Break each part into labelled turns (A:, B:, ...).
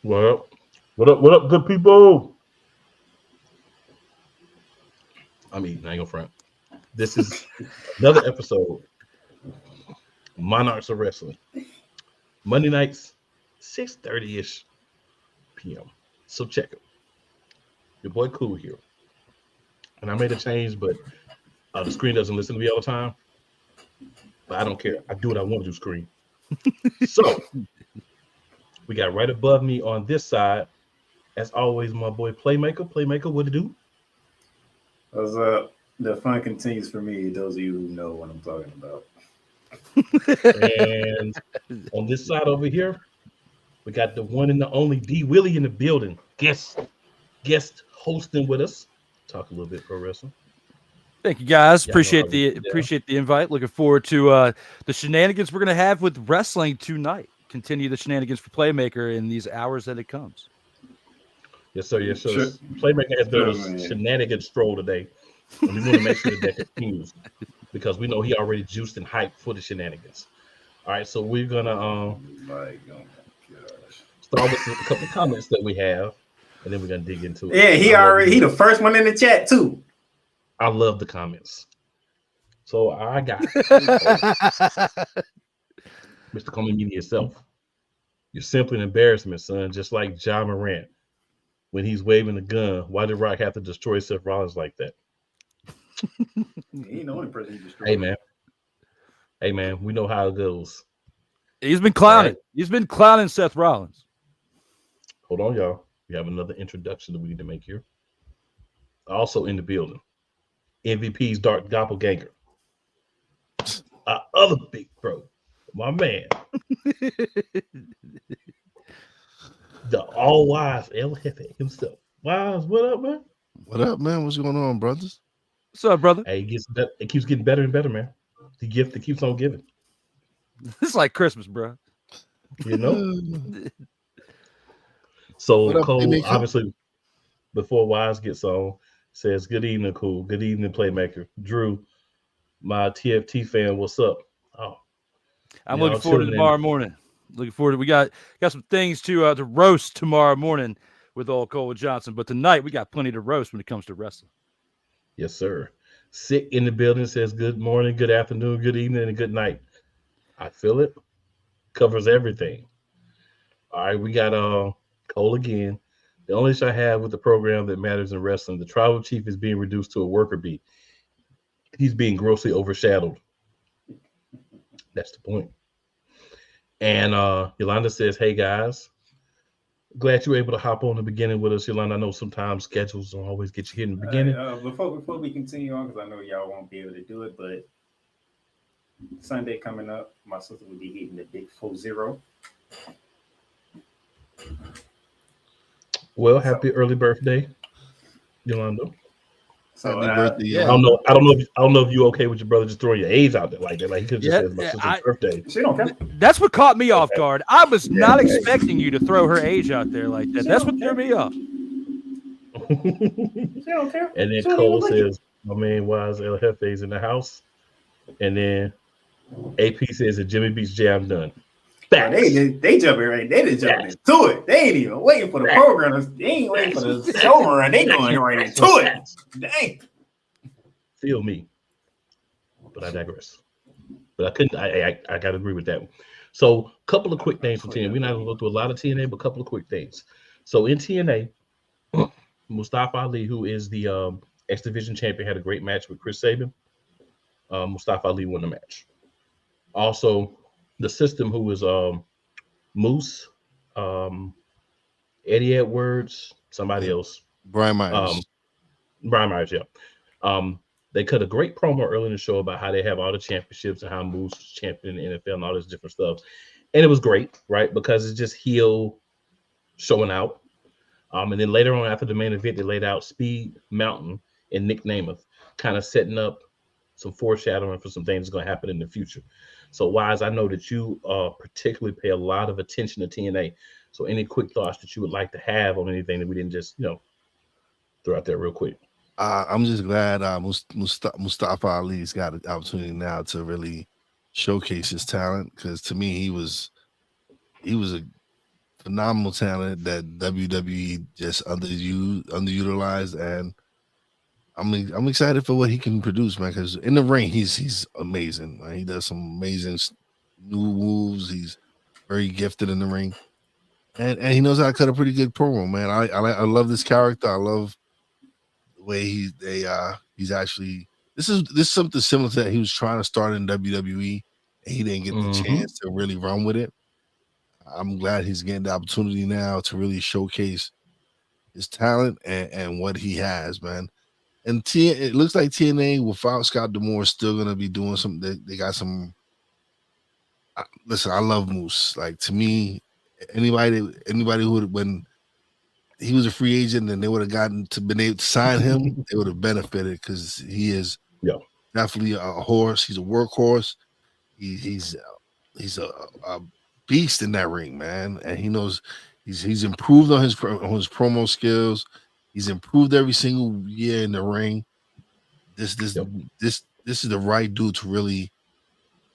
A: What up? What up? What up, good people? I'm eating. I ain't gonna front. This is another episode. Monarchs of Wrestling. Monday nights, 6:30 ish p.m. So check it. Your boy Cool here, and I made a change, but the screen doesn't listen to me all the time. But I don't care. I do what I want to do. Screen. So we got right above me on this side, as always, my boy Playmaker. Playmaker, what to do?
B: What's up? The fun continues for me. Those of you who know what I'm talking about.
A: And on this side over here, we got the one and the only D Willie in the building. Guest hosting with us. Talk a little bit pro wrestling.
C: Thank you, guys.
A: Yeah,
C: Appreciate the invite. Looking forward to the shenanigans we're going to have with wrestling tonight. Continue the shenanigans for Playmaker in these hours that it comes.
A: Yes, sir. Yes, sir. Sure. Playmaker has done a shenanigans stroll today. And we want to make sure that continues because we know he already juiced and hyped for the shenanigans. All right, so we're going to start with a couple of comments that we have, and then we're going to dig into it.
B: Yeah, he the first one in the chat, too.
A: I love the comments. So I got Mr. Coleman Media yourself. You're simply an embarrassment, son, just like Ja Morant. When he's waving the gun, why did Rock have to destroy Seth Rollins like that?
B: He ain't the only person he destroyed.
A: Hey, man, we know how it goes.
C: He's been clowning. Right. He's been clowning Seth Rollins.
A: Hold on, y'all. We have another introduction that we need to make here. Also in the building. MVP's Dark Doppelganger. Our other big bro, my man. The all-wise El Jefe himself. Wise, what up, man?
D: What up, man? What's going on, brothers?
C: What's up, brother?
A: Hey, it keeps getting better and better, man. The gift that keeps on giving.
C: It's like Christmas, bro.
A: You know? So, Cole, obviously, before Wise gets on, says, good evening, Cool. Good evening, Playmaker. Drew, my TFT fan, what's up? Oh,
C: I'm looking forward to tomorrow morning. Looking forward to we got some things to roast tomorrow morning with old Cole Johnson. But tonight we got plenty to roast when it comes to wrestling.
A: Yes, sir. Sick in the building says good morning, good afternoon, good evening, and good night. I feel it. Covers everything. All right, we got Cole again. The only issue I have with the program that matters in wrestling, the tribal chief is being reduced to a worker bee. He's being grossly overshadowed. That's the point. And Yolanda says, hey, guys. Glad you were able to hop on the beginning with us, Yolanda. I know sometimes schedules don't always get you here in the beginning.
B: Before we continue on, because I know y'all won't be able to do it, but Sunday coming up, my sister will be hitting the big 4-0.
A: Well, happy early birthday, Yolanda.
B: So
A: yeah. I don't know if you okay with your brother just throwing your age out there like that. Like he could just said my sister's birthday.
B: She don't care.
C: That's what caught me off guard. I was not expecting you to throw her age out there like that. That's what threw me off.
B: She don't care.
A: And then Cole says, my man Wise El Jefe's in the house. And then AP says that Jimmy beats Jay, I'm done.
B: They jumping right. They just jumping into it. They ain't even waiting for the program. They ain't waiting for the show run. They going right into it. Dang.
A: Feel me. But I digress. But I couldn't. I got to agree with that one. So, a couple of quick things for TNA. We're not going to go through a lot of TNA, but a couple of quick things. So, in TNA, Mustafa Ali, who is the X Division champion, had a great match with Chris Saban. Mustafa Ali won the match. Also, the system, who is Moose, Eddie Edwards, somebody else.
D: Brian Myers.
A: Yeah. They cut a great promo early in the show about how they have all the championships and how Moose is champion in the NFL and all this different stuff. And it was great, right? Because it's just heel showing out. And then later on after the main event, they laid out Speed Mountain and Nick Nemeth, kind of setting up some foreshadowing for some things going to happen in the future. So, Wise, I know that you particularly pay a lot of attention to TNA. So, any quick thoughts that you would like to have on anything that we didn't just, throw out there real quick?
D: I'm just glad Mustafa Ali's got an opportunity now to really showcase his talent, because to me he was a phenomenal talent that WWE just underutilized, and I'm excited for what he can produce, man. Because in the ring, he's amazing. Man. He does some amazing new moves. He's very gifted in the ring, and he knows how to cut a pretty good promo, man. I love this character. I love the way he's actually. This is something similar to that he was trying to start in WWE, and he didn't get the chance to really run with it. I'm glad he's getting the opportunity now to really showcase his talent and what he has, man. And it looks like TNA without Scott D'Amore is still gonna be doing some. They got some. Listen, I love Moose. Like, to me, anybody who would, when he was a free agent and they would have been able to sign him, they would have benefited, because he is definitely a horse. He's a workhorse. He's a beast in that ring, man, and he knows he's improved on his promo skills. He's improved every single year in the ring. This is the right dude to really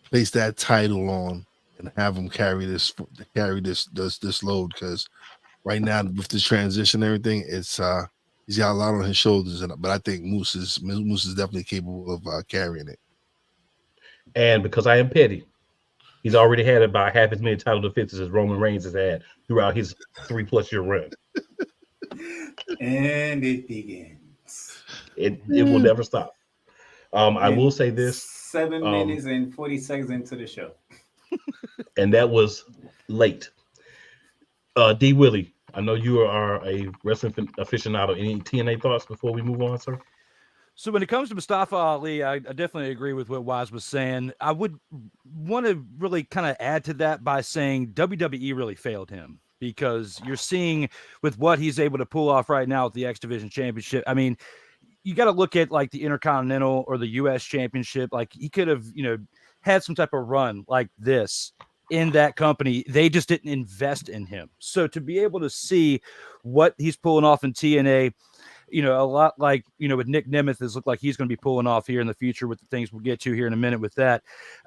D: place that title on and have him carry this load, because right now with this transition and everything, it's he's got a lot on his shoulders, but I think Moose is definitely capable of carrying it.
A: And because I am petty, he's already had about half as many title defenses as Roman Reigns has had throughout his 3+ year run.
B: And it begins.
A: It will never stop. I will say this:
B: 7 minutes and 40 seconds into the show,
A: and that was late. D. Willie, I know you are a wrestling aficionado. Any TNA thoughts before we move on, sir?
C: So when it comes to Mustafa Ali, I definitely agree with what Wise was saying. I would want to really kind of add to that by saying WWE really failed him, because you're seeing with what he's able to pull off right now with the X Division Championship. I mean, you got to look at like the Intercontinental or the U.S. Championship. Like, he could have, had some type of run like this in that company. They just didn't invest in him. So to be able to see what he's pulling off in TNA, a lot like, with Nick Nemeth, has looked like he's going to be pulling off here in the future with the things we'll get to here in a minute with that.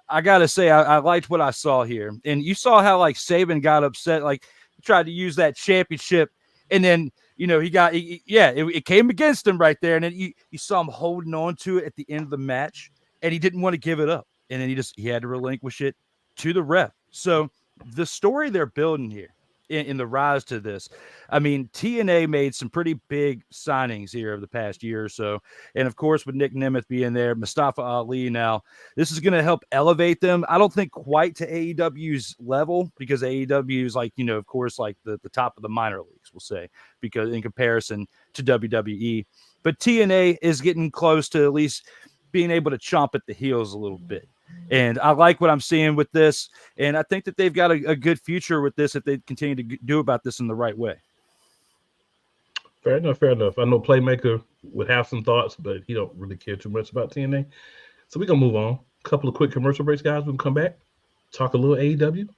C: I got to say, I liked what I saw here. And you saw how like Saban got upset, like he tried to use that championship, and then, it came against him right there. And then you saw him holding on to it at the end of the match, and he didn't want to give it up. And then he had to relinquish it to the ref. So the story they're building here in the rise to this, I mean, TNA made some pretty big signings here over the past year or so. And of course, with Nick Nemeth being there, Mustafa Ali now, this is going to help elevate them. I don't think quite to AEW's level, because AEW is like, of course, like the top of the minor leagues, we'll say, because in comparison to WWE. But TNA is getting close to at least being able to chomp at the heels a little bit. And I like what I'm seeing with this. And I think that they've got a good future with this if they continue to do about this in the right way.
A: Fair enough. I know Playmaker would have some thoughts, but he don't really care too much about TNA. So we're going to move on. A couple of quick commercial breaks, guys. We'll come back, talk a little AEW.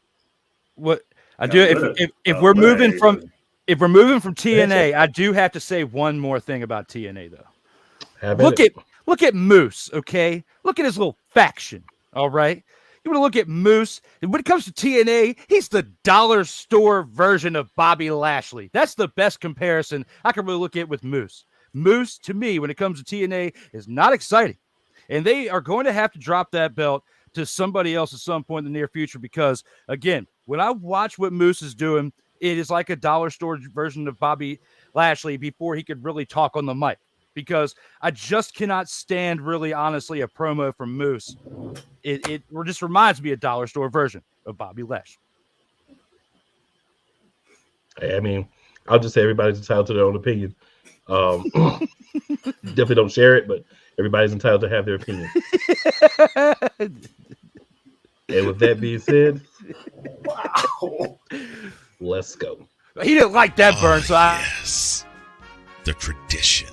C: What I do, if we're moving from TNA, I do have to say one more thing about TNA, though. Look at Moose, okay? Look at his little faction. All right. You want to look at Moose, and when it comes to TNA, he's the dollar store version of Bobby Lashley. That's the best comparison I can really look at with Moose. Moose, to me, when it comes to TNA, is not exciting. And they are going to have to drop that belt to somebody else at some point in the near future, because, again, when I watch what Moose is doing, it is like a dollar store version of Bobby Lashley before he could really talk on the mic. Because I just cannot stand, really, honestly, a promo from Moose. It just reminds me of a dollar store version of Bobby Lashley.
A: I mean, I'll just say everybody's entitled to their own opinion. Definitely don't share it, but everybody's entitled to have their opinion. And with that being said, wow, let's go.
C: He didn't like that burn, so
E: yes. The tradition.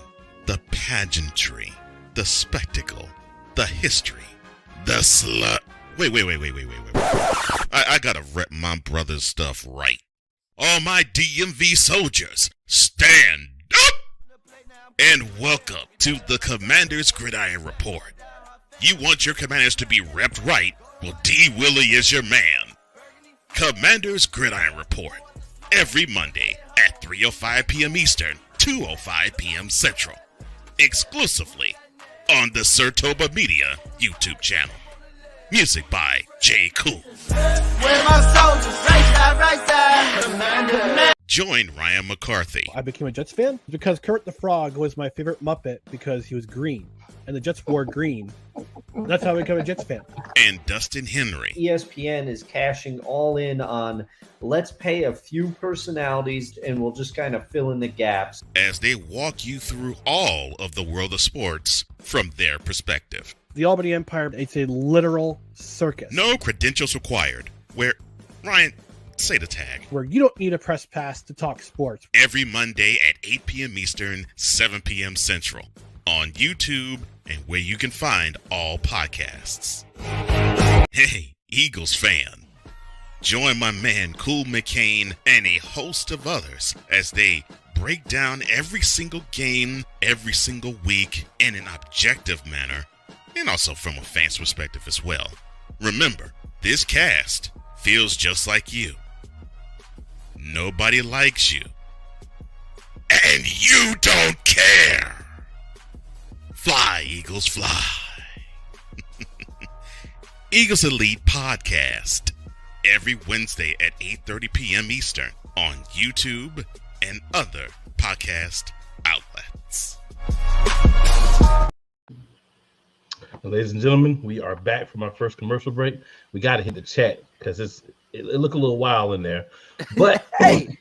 E: The pageantry, the spectacle, the history, the slut. Wait. I gotta rep my brother's stuff right. All my DMV soldiers, stand up! And welcome to the Commander's Gridiron Report. You want your commanders to be repped right? Well, D. Willie is your man. Commander's Gridiron Report. every Monday at 3:05 p.m. Eastern, 2:05 p.m. Central, exclusively on the Sertoba Media YouTube channel. Music by J. Cool. Join Ryan McCarthy.
F: I became a Jets fan because Kermit the Frog was my favorite Muppet because he was green, and the Jets wore green. That's how I became a Jets fan.
E: And Dustin Henry.
G: ESPN is cashing all in on let's pay a few personalities and we'll just kind of fill in the gaps.
E: As they walk you through all of the world of sports from their perspective.
F: The Albany Empire, it's a literal circus.
E: No credentials required. Where, Ryan, say the tag.
F: Where you don't need a press pass to talk sports.
E: Every Monday at 8 p.m. Eastern, 7 p.m. Central. On YouTube and where you can find all podcasts. Hey, Eagles fan. Join my man Cool McCain and a host of others as they break down every single game, every single week in an objective manner, and also from a fan's perspective as well. Remember, this cast feels just like you. Nobody likes you. And you don't care. Fly, Eagles, fly. Eagles Elite Podcast. Every Wednesday at 8:30 p.m. Eastern on YouTube and other podcast outlets.
A: Ladies and gentlemen, we are back from our first commercial break. We got to hit the chat because it look a little wild in there. But
C: hey,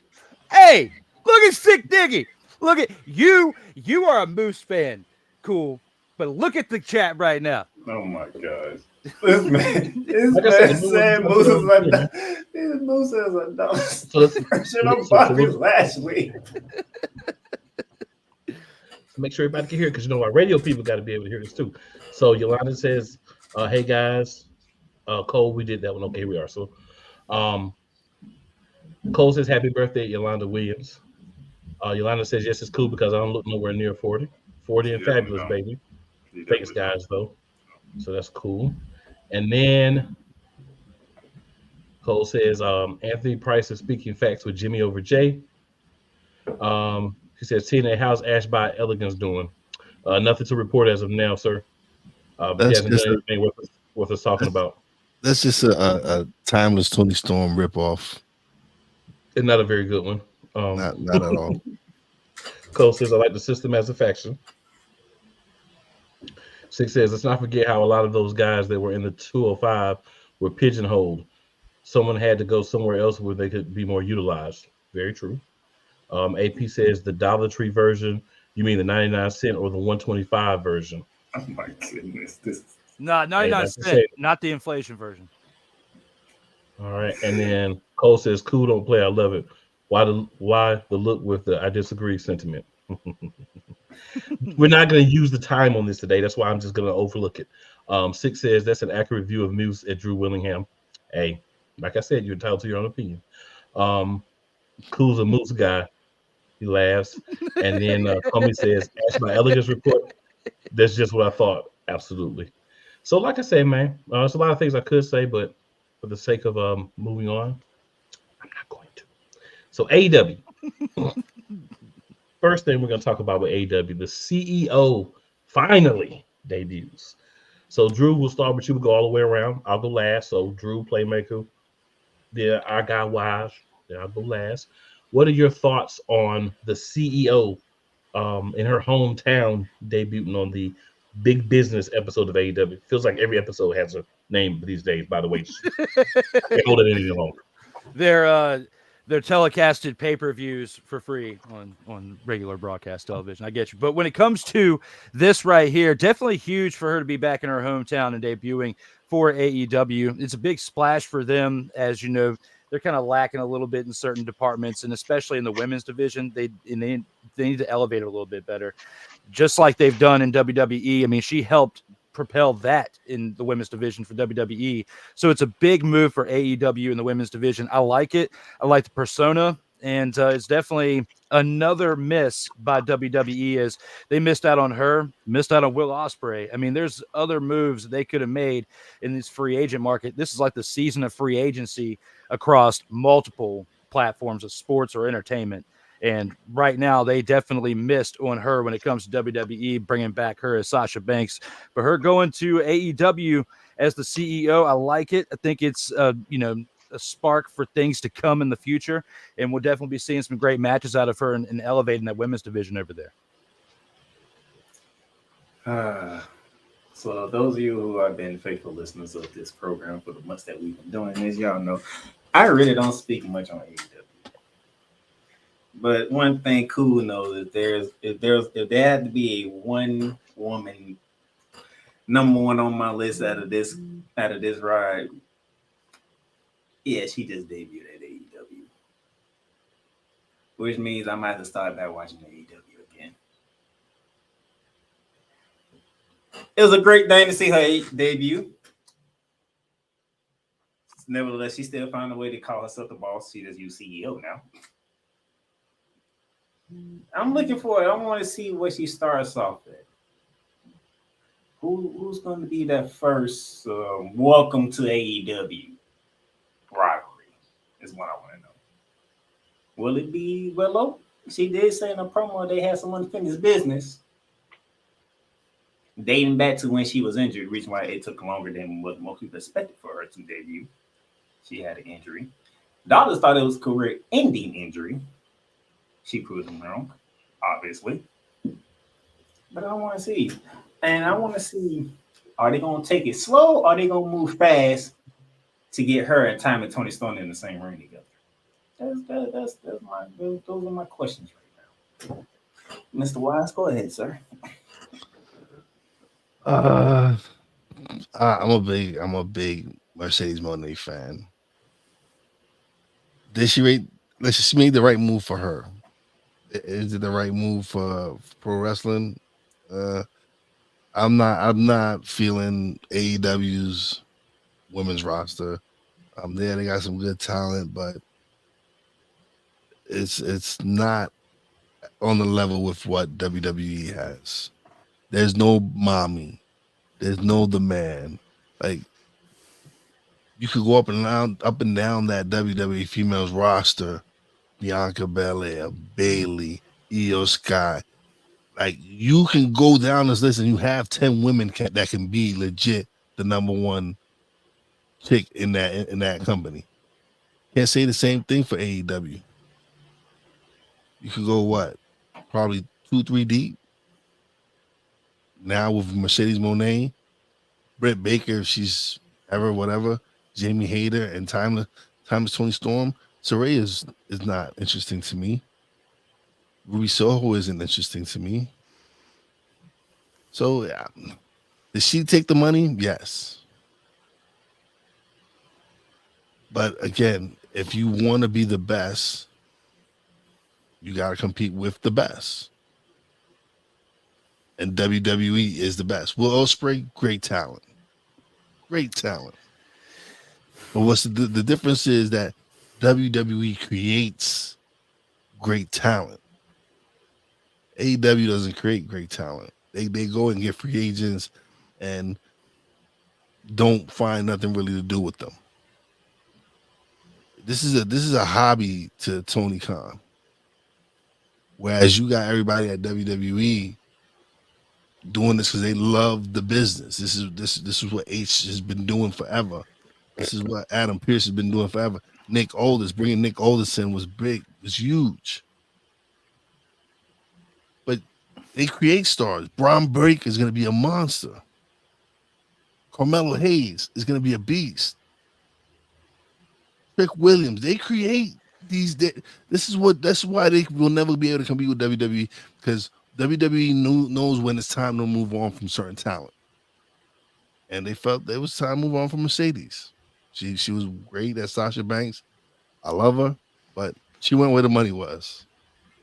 C: look at Sick Diggy. Look at you. You are a Moose fan. Cool. But look at the chat right now.
B: Oh my gosh. This man said Moose is like that. Moose is a dumb version of Bobby Lashley.
A: Make sure everybody can hear it because our radio people got to be able to hear this too. So Yolanda says, hey guys, Cole, we did that one. Okay, here we are. So Cole says, happy birthday, Yolanda Williams. Yolanda says, yes, it's cool because I don't look nowhere near 40. 40 and fabulous, baby. Thanks, guys, though. So that's cool. And then Cole says, Anthony Price is speaking facts with Jimmy over Jay. He says, TNA, how's Ash by Elegance doing? Nothing to report as of now, sir. He hasn't done anything worth us talking about.
D: That's just a timeless Tony Storm ripoff.
A: It's not a very good one.
D: Not at all.
A: Cole says, I like the system as a faction. 6 says, let's not forget how a lot of those guys that were in the 205 were pigeonholed. Someone had to go somewhere else where they could be more utilized. Very true. AP says, the Dollar Tree version, you mean the 99 cent or the 125 version?
B: Oh my goodness.
C: No, 99 cent, not the inflation version.
A: All right. And then Cole says, cool, don't play. I love it. Why the look with the I disagree sentiment? We're not going to use the time on this today. That's why I'm just going to overlook it. 6 says, that's an accurate view of Moose at Drew Willingham. Hey, like I said, you're entitled to your own opinion. Cool's a Moose guy. He laughs. And then Comey says, Ash my Elegance report. That's just what I thought. Absolutely. So like I say, man, there's a lot of things I could say, but for the sake of moving on, I'm not going to. So AEW. First thing we're going to talk about with AEW, the CEO finally debuts. So Drew, we'll start with you. We'll go all the way around. I'll go last. So Drew, Playmaker. Then our guy Wise. Then I'll go last. What are your thoughts on the CEO in her hometown debuting on the Big Business episode of AEW? Feels like every episode has a name these days, by the way. Can't hold it any longer.
C: They're telecasted pay-per-views for free on regular broadcast television. I get you. But when it comes to this right here, definitely huge for her to be back in her hometown and debuting for AEW. It's a big splash for them. As you know, they're kind of lacking a little bit in certain departments, and especially in the women's division. They need to elevate it a little bit better, just like they've done in WWE. I mean, she helped propel that in the women's division for WWE. So it's a big move for AEW in the women's division. I like it. I like the persona, and it's definitely another miss by WWE as they missed out on her, missed out on Will Ospreay. I mean, there's other moves that they could have made in this free agent market. This is like the season of free agency across multiple platforms of sports or entertainment. And right now, they definitely missed on her when it comes to WWE, bringing back her as Sasha Banks. But her going to AEW as the CEO, I like it. I think it's, you know, a spark for things to come in the future. And we'll definitely be seeing some great matches out of her and elevating that women's division over there.
B: So those of you who have been faithful listeners of this program for the months that we've been doing this, y'all know I really don't speak much on AEW. But one thing cool to know is if there had to be a one woman number one on my list out of this ride, yeah, she just debuted at AEW, which means I might have to start back watching AEW again. It was a great thing to see her debut. Nevertheless, she still found a way to call herself the boss. She just used CEO now. I'm looking for it. I want to see what she starts off at. Who's going to be that first welcome to AEW rivalry is what I want to know. Will it be Willow? She did say in a promo they had some unfinished business dating back to when she was injured, reason why it took longer than what most people expected for her to debut. She had an injury. Doctors thought it was career-ending injury. She proved them wrong, obviously. But I want to see. And I want to see, are they going to take it slow or are they going to move fast to get her and Time and Tony Storm in the same ring together? Those are my questions right now. Mr. Wise, go ahead, sir.
D: I'm a big Mercedes Moné fan. She made the right move for her. Is it the right move for pro wrestling? I'm not feeling AEW's women's roster. They got some good talent, but it's not on the level with what WWE has. There's no mommy. There's no the man. Like, you could go up and down that WWE females roster. Bianca Belair, Bayley, Io Sky. Like, you can go down this list and you have 10 women that can be legit the number one chick in that company. Can't say the same thing for AEW. You could go probably 2-3 deep. Now with Mercedes Moné, Britt Baker, if she's ever whatever, Jamie Hayter, and Timeless Tony Storm. Saraya is not interesting to me. Ruby Soho isn't interesting to me. So, yeah. Did she take the money? Yes. But again, if you want to be the best, you got to compete with the best. And WWE is the best. Will Ospreay, great talent. Great talent. But what's the difference is that WWE creates great talent. AEW doesn't create great talent. They go and get free agents and don't find nothing really to do with them. This is a hobby to Tony Khan. Whereas you got everybody at WWE doing this because they love the business. This is what H has been doing forever. This is what Adam Pearce has been doing forever. Bringing Nick Aldis in was big, was huge. But they create stars. Braun Breaker is going to be a monster. Carmelo Hayes is going to be a beast. Trick Williams, they create these. That's why they will never be able to compete with WWE, because WWE knows when it's time to move on from certain talent. And they felt it was time to move on from Mercedes. She was great at Sasha Banks. I love her, but she went where the money was.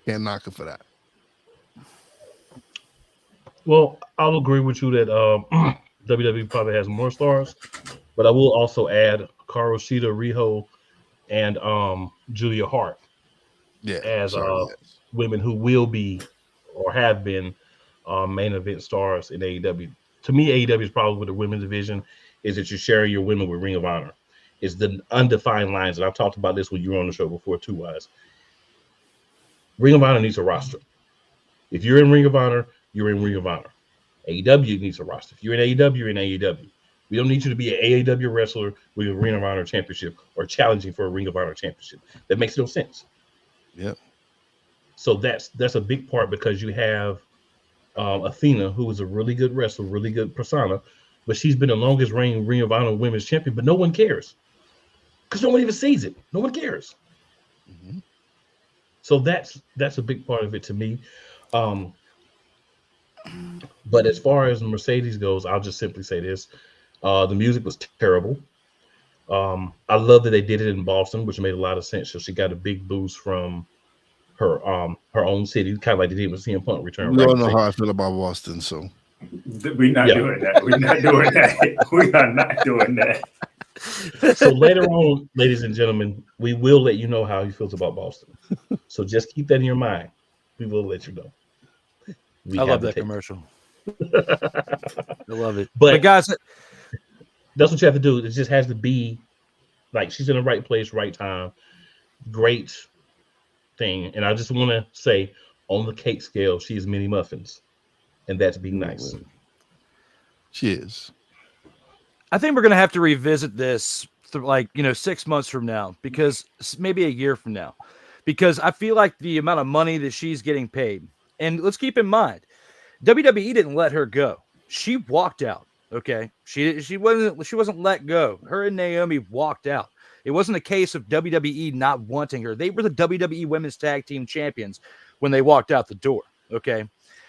D: Can't knock her for that.
A: Well, I'll agree with you that WWE probably has more stars, but I will also add Karu Shida, Riho, and Julia Hart as women who will be or have been main event stars in AEW. To me, AEW is probably with the women's division is that you're sharing your women with Ring of Honor. is the undefined lines. And I've talked about this when you were on the show before too, Wise. Ring of Honor needs a roster. If you're in Ring of Honor, you're in Ring of Honor. AEW needs a roster. If you're in AEW, you're in AEW. We don't need you to be an AEW wrestler with a Ring of Honor championship or challenging for a Ring of Honor championship. That makes no sense.
D: Yep.
A: So that's a big part, because you have Athena, who is a really good wrestler, really good persona, but she's been the longest reigning Ring of Honor women's champion, but no one cares because no one even sees it. No one cares.
D: Mm-hmm.
A: So that's a big part of it to me. But as far as Mercedes goes, I'll just simply say this. The music was terrible. I love that they did it in Boston, which made a lot of sense. So she got a big boost from her own city, kind of like they did with CM Punk return.
D: We all know how I feel about Boston, so
B: we're not doing that. We're not doing that. We are not doing that.
A: So later on, ladies and gentlemen, we will let you know how he feels about Boston. So just keep that in your mind. We will let you know.
C: I love that commercial. I love it.
A: But
C: guys,
A: that's what you have to do. It just has to be like she's in the right place, right time. Great thing. And I just want to say, on the cake scale, she's mini muffins, and that's being nice.
D: Cheers.
C: I think we're gonna have to revisit this, 6 months from now, because maybe a year from now, because I feel like the amount of money that she's getting paid, and let's keep in mind, WWE didn't let her go. She walked out. Okay, she wasn't let go. Her and Naomi walked out. It wasn't a case of WWE not wanting her. They were the WWE Women's Tag Team Champions when they walked out the door. Okay.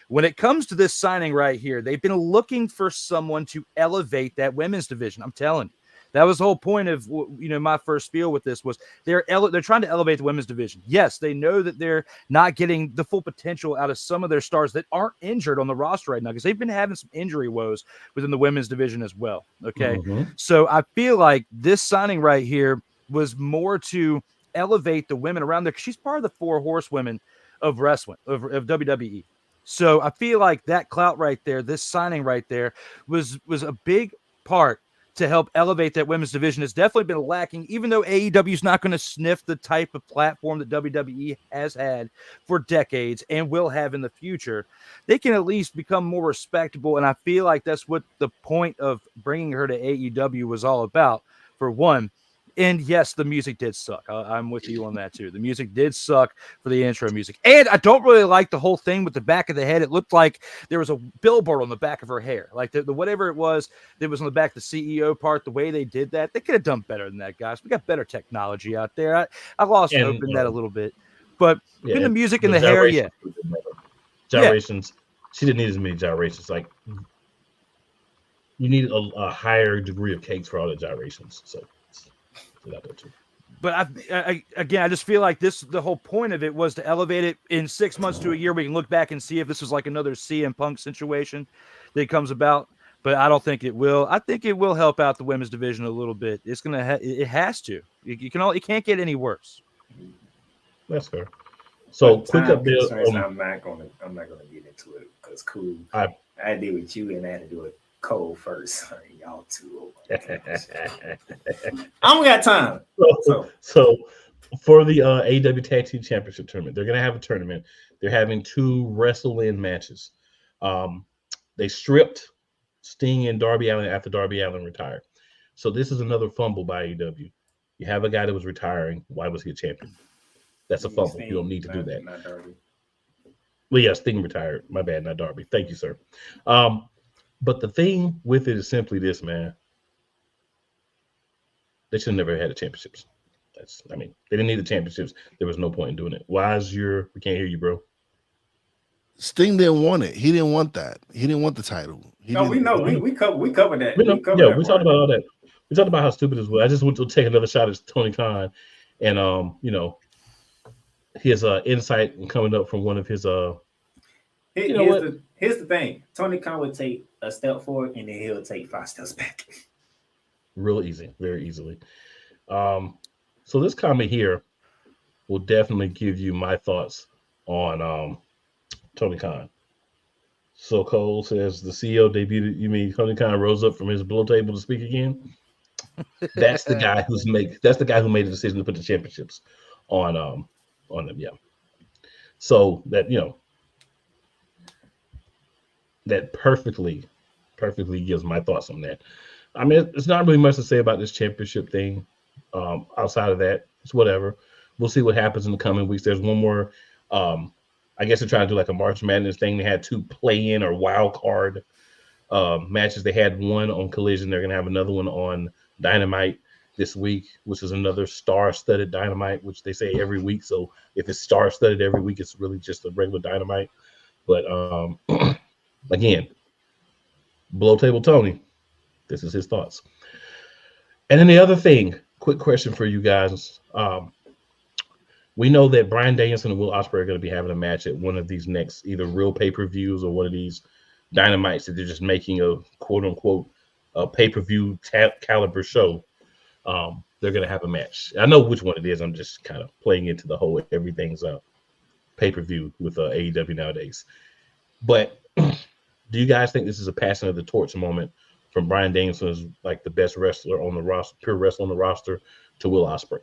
C: When it comes to this signing right here, they've been looking for someone to elevate that women's division. I'm telling you, that was the whole point of my first spiel with this was they're trying to elevate the women's division. Yes, they know that they're not getting the full potential out of some of their stars that aren't injured on the roster right now, because they've been having some injury woes within the women's division as well. Okay, So I feel like this signing right here was more to elevate the women around there. She's part of the 4 horsewomen of wrestling of WWE. So I feel like that clout right there, this signing right there, was a big part to help elevate that women's division. It's definitely been lacking, even though AEW is not going to sniff the type of platform that WWE has had for decades and will have in the future. They can at least become more respectable, and I feel like that's what the point of bringing her to AEW was all about, for one. And yes, the music did suck. I'm with you on that too. The music did suck for the intro music. And I don't really like the whole thing with the back of the head. It looked like there was a billboard on the back of her hair. Like the whatever it was that was on the back, the CEO part, the way they did that, they could have done better than that, guys. We got better technology out there. I lost hope in that a little bit. But in the music and the hair, yeah.
A: Gyrations. She didn't need as many gyrations. Like, you need a higher degree of cakes for all the gyrations. So
C: but I just feel like the whole point of it was to elevate it. In 6 months to a year, we can look back and see if this was like another CM Punk situation that comes about. But I don't think it will. I think it will help out the women's division a little bit. It's gonna. It has to. It can't get any worse.
A: That's fair. So quick update.
B: I'm not gonna get into it because cool. I did with you, and I had to do it cold first. Y'all too. I don't got time.
A: So for the AEW Tag Team Championship tournament, they're gonna have a tournament. They're having 2 wrestle-in matches. They stripped Sting and Darby Allin after Darby Allin retired. So this is another fumble by AEW. You have a guy that was retiring. Why was he a champion? That's a fumble.
B: Sting,
A: you don't need to do that.
B: Not Darby.
A: Well, yeah, Sting retired. My bad, not Darby. Thank you, sir. But the thing with it is simply this, man. They should have never had the championships. They didn't need the championships. There was no point in doing it. We can't hear you, bro.
D: Sting didn't want it. He didn't want that. He didn't want the title.
B: We know. We covered that.
A: We talked about all that. We talked about how stupid it was. I just want to take another shot at Tony Khan and his insight and coming up from one of his
B: Here's the thing. Tony Khan would take a step forward and then he'll take 5 steps back.
A: Real easy, very easily. So this comment here will definitely give you my thoughts on Tony Khan. So Cole says the CEO debuted. You mean Tony Khan rose up from his blow table to speak again? That's the guy who made the decision to put the championships on them. Yeah. So that that perfectly gives my thoughts on that. I mean, it's not really much to say about this championship thing. Outside of that, it's whatever. We'll see what happens in the coming weeks. There's one more. I guess they're trying to do like a March Madness thing. They had 2 play-in or wild card matches. They had one on Collision. They're gonna have another one on Dynamite this week, which is another star-studded Dynamite, which they say every week. So if it's star-studded every week, it's really just a regular Dynamite. But again, Below Table Tony, this is his thoughts. And then the other thing, quick question for you guys. We know that Bryan Danielson and Will Ospreay are going to be having a match at one of these next either real pay-per-views or one of these Dynamites that they're just making a quote-unquote pay-per-view caliber show. They're going to have a match. I know which one it is. I'm just kind of playing into the whole everything's pay-per-view with AEW nowadays. But do you guys think this is a passing of the torch moment from Bryan Danielson as like the best wrestler on the roster, pure wrestler on the roster, to Will Ospreay?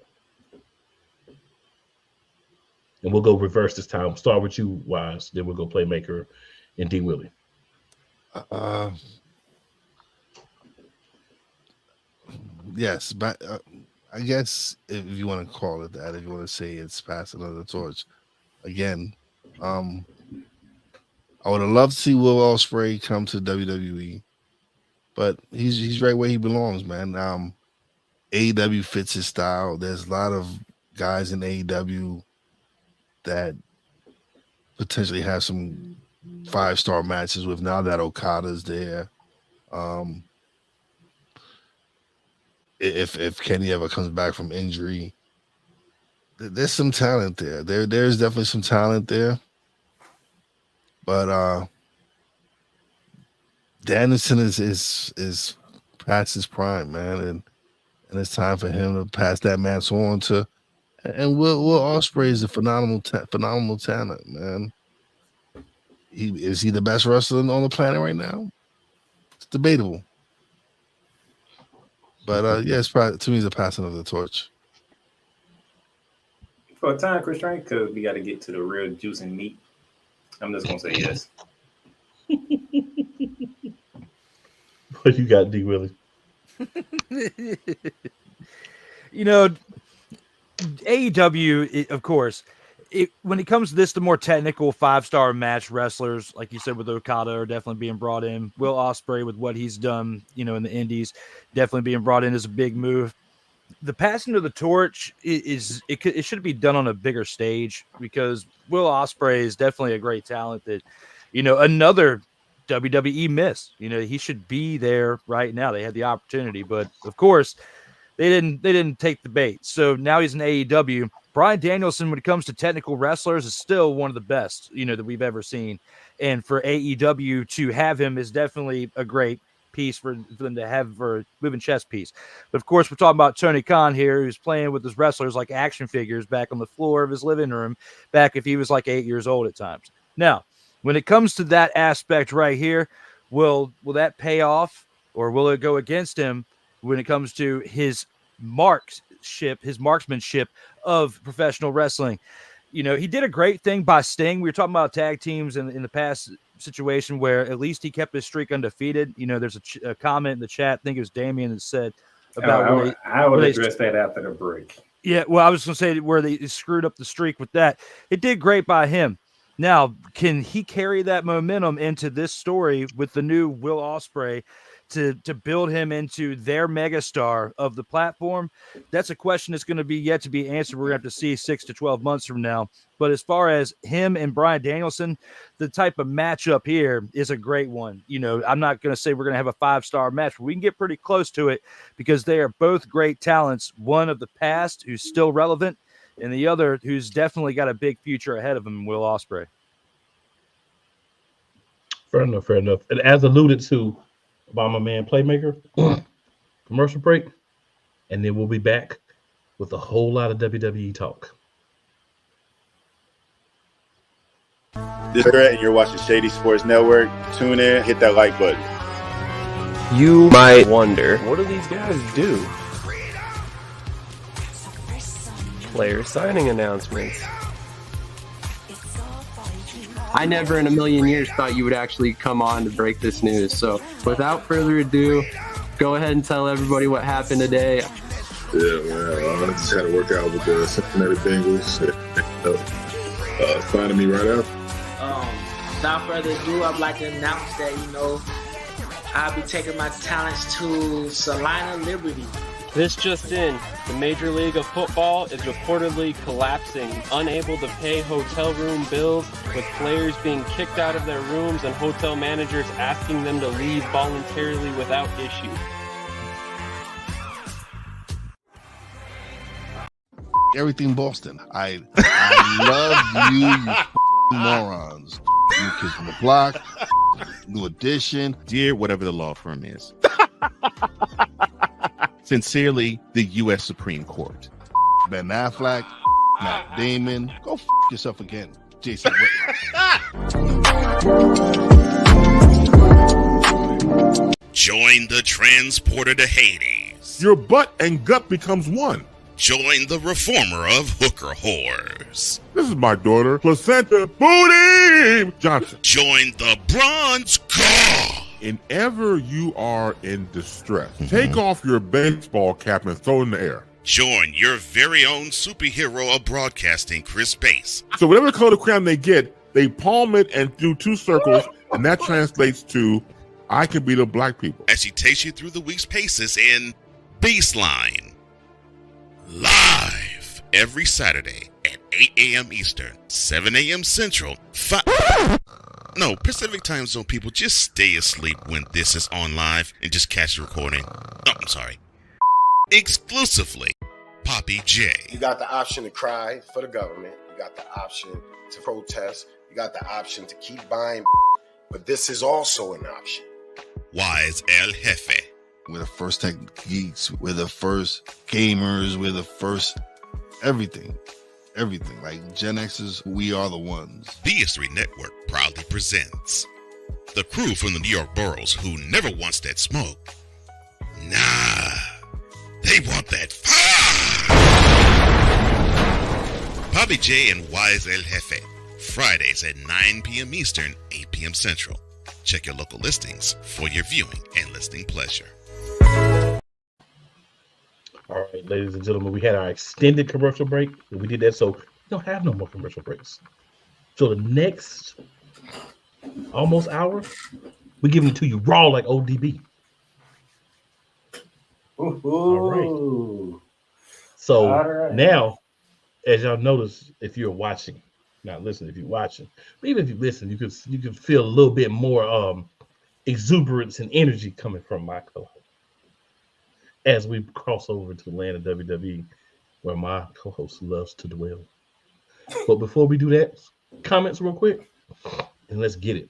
A: And we'll go reverse this time. Start with you, Wise. Then we'll go Playmaker and D. Willie.
D: Yes, but I guess if you want to call it that, if you want to say it's passing of the torch, again, I would have loved to see Will Ospreay come to WWE, but he's right where he belongs, man. AEW fits his style. There's a lot of guys in AEW that potentially have some 5-star matches with now that Okada's there. If Kenny ever comes back from injury, there's some talent there. There's definitely some talent there. But Danielson is past his prime, man, and it's time for him to pass that match on to. And Will Ospreay is a phenomenal talent, man. Is he the best wrestler on the planet right now? It's debatable. But yeah, it's probably, to me, it's a passing of the torch.
B: For a time constraint, because we got to get to the real juice and meat, I'm just gonna say yes.
A: What you got, D. Willie?
C: AEW, of course, when it comes to this, the more technical 5-star match wrestlers, like you said, with Okada, are definitely being brought in. Will Ospreay, with what he's done, in the Indies, definitely being brought in as a big move. The passing of the torch it should be done on a bigger stage, because Will Ospreay is definitely a great talent that, another WWE miss. He should be there right now. They had the opportunity, but of course they didn't take the bait. So now he's in AEW. Bryan Danielson, when it comes to technical wrestlers, is still one of the best, that we've ever seen. And for AEW to have him is definitely a great piece for them to have for a moving chess piece. But of course, we're talking about Tony Khan here, who's playing with his wrestlers like action figures back on the floor of his living room, back if he was like 8 years old at times. Now, when it comes to that aspect right here, will that pay off, or will it go against him when it comes to his marksmanship of professional wrestling? He did a great thing by Sting. We were talking about tag teams in the past situation where at least he kept his streak undefeated. There's a comment in the chat, I think it was Damien, that said about
B: I would address that after the break.
C: Yeah, well, I was going to say where they screwed up the streak with that. It did great by him. Now, can he carry that momentum into this story with the new Will Ospreay to build him into their megastar of the platform? That's a question that's going to be yet to be answered. We're going to have to see 6 to 12 months from now. But as far as him and Bryan Danielson, the type of matchup here is a great one. I'm not going to say we're going to have a 5-star match, but we can get pretty close to it, because they are both great talents. One of the past who's still relevant, and the other who's definitely got a big future ahead of him, Will Ospreay.
A: Fair enough. And as alluded to by my man Playmaker, commercial break, and then we'll be back with a whole lot of WWE talk.
H: This is Brett, and you're watching Shady Sports Network. Tune in, hit that like button. You might wonder, what do these guys do? Player signing announcements. I never in a million years thought you would actually come on to break this news. So without further ado, go ahead and tell everybody what happened today.
I: Yeah, man. I just had to work out with the Cincinnati Bengals. Signing me right out.
J: Without further ado, I'd like to announce that, I'll be taking my talents to Salina Liberty.
H: This just in, the Major League of Football is reportedly collapsing, unable to pay hotel room bills, with players being kicked out of their rooms and hotel managers asking them to leave voluntarily without issue.
D: Everything Boston. I love you morons. You kids on the block, New Edition.
E: Dear whatever the law firm is. Sincerely, the U.S. Supreme Court.
D: Ben Affleck, Matt Damon. Go yourself again, Jason Whitlock.
E: Join the transporter to Hades.
I: Your butt and gut becomes one.
E: Join the reformer of hooker whores.
I: This is my daughter, Placenta Booty Johnson.
E: Join the bronze car.
I: Whenever you are in distress, take off your baseball cap and throw it in the air.
E: Join your very own superhero of broadcasting, Chris Bass.
I: So whatever color crown they get, they palm it and do 2 circles, and that translates to, I can beat up black people.
E: As he takes you through the week's paces in Baseline. Live every Saturday at 8 a.m. Eastern, 7 a.m. Central, No, Pacific Time Zone people, just stay asleep when this is on live and just catch the recording. Oh, I'm sorry. Exclusively, Poppy J.
K: You got the option to cry for the government. You got the option to protest. You got the option to keep buying. But this is also an option.
E: Wise El Jefe.
D: We're the first tech geeks. We're the first gamers. We're the first everything. Everything. Like Gen X's, we are the ones.
E: The History Network proudly presents the crew from the New York boroughs who never wants that smoke. Nah, they want that fire. Bobby J and Wise El Jefe, Fridays at 9 p.m. Eastern, 8 p.m. Central. Check your local listings for your viewing and listening pleasure.
A: All right, ladies and gentlemen, we had our extended commercial break. We did that so we don't have no more commercial breaks. So the next almost hour, we're giving it to you raw like ODB. All right. So now, as y'all notice, if you're watching, not listening, if you're watching, but even if you listen, you can feel a little bit more exuberance and energy coming from my co-host as we cross over to the land of WWE, where my co-host loves to dwell. But before we do that, comments real quick, and let's get it.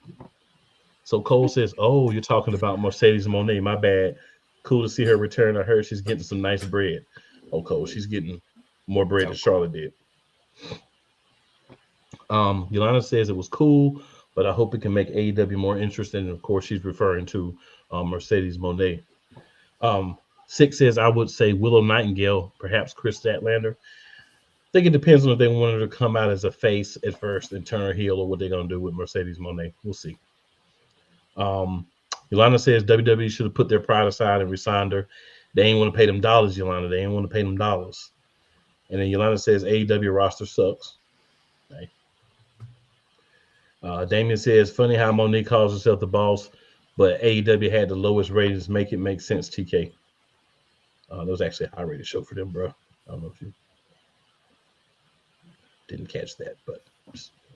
A: So Cole says, "Oh, you're talking about Mercedes Moné. My bad. Cool to see her return. I heard she's getting some nice bread." Oh, Cole, she's getting more bread than Charlotte did. Yolanda says it was cool, but I hope it can make AEW more interesting. And of course, she's referring to Mercedes Moné. Six says, I would say Willow Nightingale, perhaps Chris Statlander. I think it depends on if they want her to come out as a face at first and turn her heel, or what they're going to do with Mercedes Moné. We'll see. Yolanda says WWE should have put their pride aside and re-signed her. They ain't want to pay them dollars, Yolanda. They ain't want to pay them dollars. And then Yolanda says AEW roster sucks. Okay. Damien says, funny how Monique calls herself the boss, but AEW had the lowest ratings. Make it make sense, TK. That was actually a high-rated show for them, bro. I don't know if you didn't catch that, but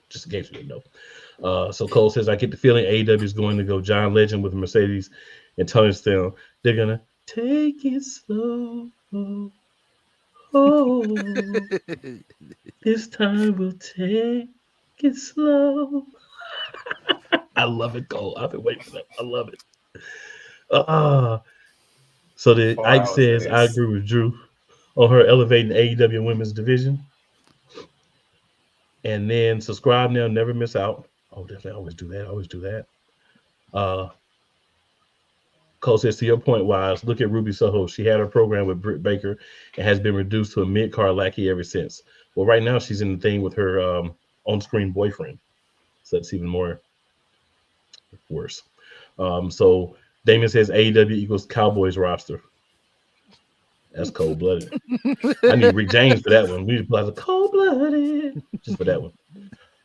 A: just in case you didn't know. So Cole says, I get the feeling AEW is going to go John Legend with Mercedes and Tony Storm. They're going to take it slow. Oh, this time we'll take it slow. I love it, Cole. I've been waiting for that. I love it. So the Ike says, I agree with Drew on her elevating AEW women's division. And then subscribe now, never miss out. Oh, definitely always do that. Cole says, to your point, Wise, look at Ruby Soho. She had her program with Britt Baker and has been reduced to a mid-card lackey ever since. Well, right now she's in the thing with her on-screen boyfriend. So that's even more worse. So Damon says AEW equals Cowboys roster. That's cold-blooded. I need Rick James for that one. We need to play the cold-blooded just for that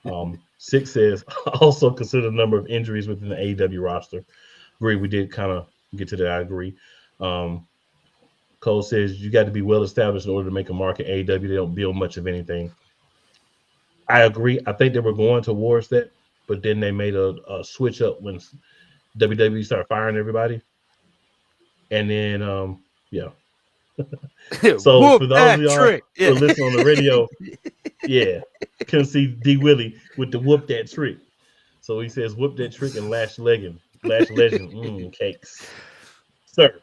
A: one. Six says, also consider the number of injuries within the AEW roster. Agree, we did kind of get to that. I agree. Cole says, you got to be well-established in order to make a mark at AEW. They don't build much of anything. I agree. I think they were going towards that, but then they made a switch up when WWE started firing everybody. And then, yeah. So for those of y'all who are listening on the radio, yeah, can see D Willie with the whoop that trick. So he says, whoop that trick and lash legend, cakes. Sir,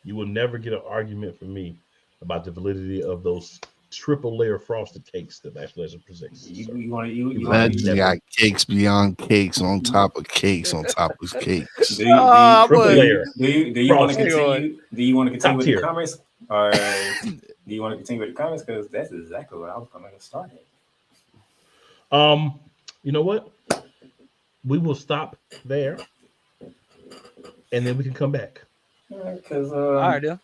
A: you will never get an argument from me about the validity of those triple layer frosted cakes that Lash Legend presents.
D: You got cakes beyond cakes on top of cakes on top of cakes.
B: Do you want to continue? Do you want to continue with the comments, or do you want to continue with the comments? Because that's exactly what I was going to start at.
A: You know what? We will stop there, and then we can come back.
B: Because
C: all right, yeah.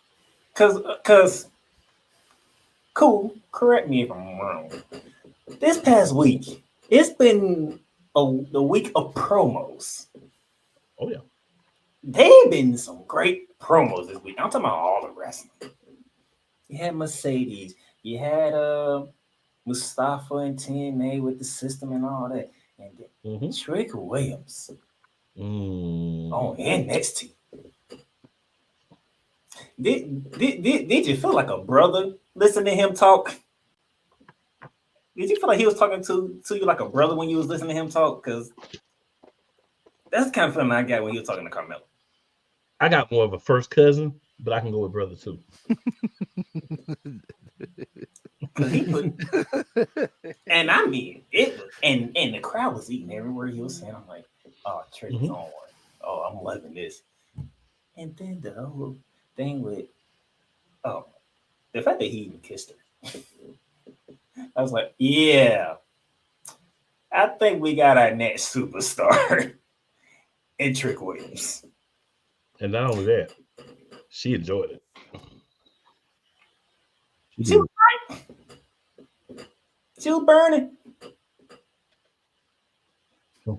B: Because cool. Correct me if I'm wrong. This past week, it's been the week of promos.
A: Oh yeah,
B: they've been some great promos this week. I'm talking about all the wrestling. You had Mercedes. You had Mustafa and TNA with the system and all that, and then Trick Williams on NXT. Did you feel like a brother listening to him talk? Did you feel like he was talking to you like a brother when you was listening to him talk? Because that's the kind of feeling I got when he was talking to Carmelo.
A: I got more of a first cousin, but I can go with brother too.
B: And I mean it, and the crowd was eating everywhere he was saying. I'm like, oh, Trick is on one. Oh, I'm loving this. And then the whole thing with the fact that he even kissed her. I was like, yeah, I think we got our next superstar in Trick Williams.
A: And not only that, she enjoyed it.
B: She was right. She was burning. She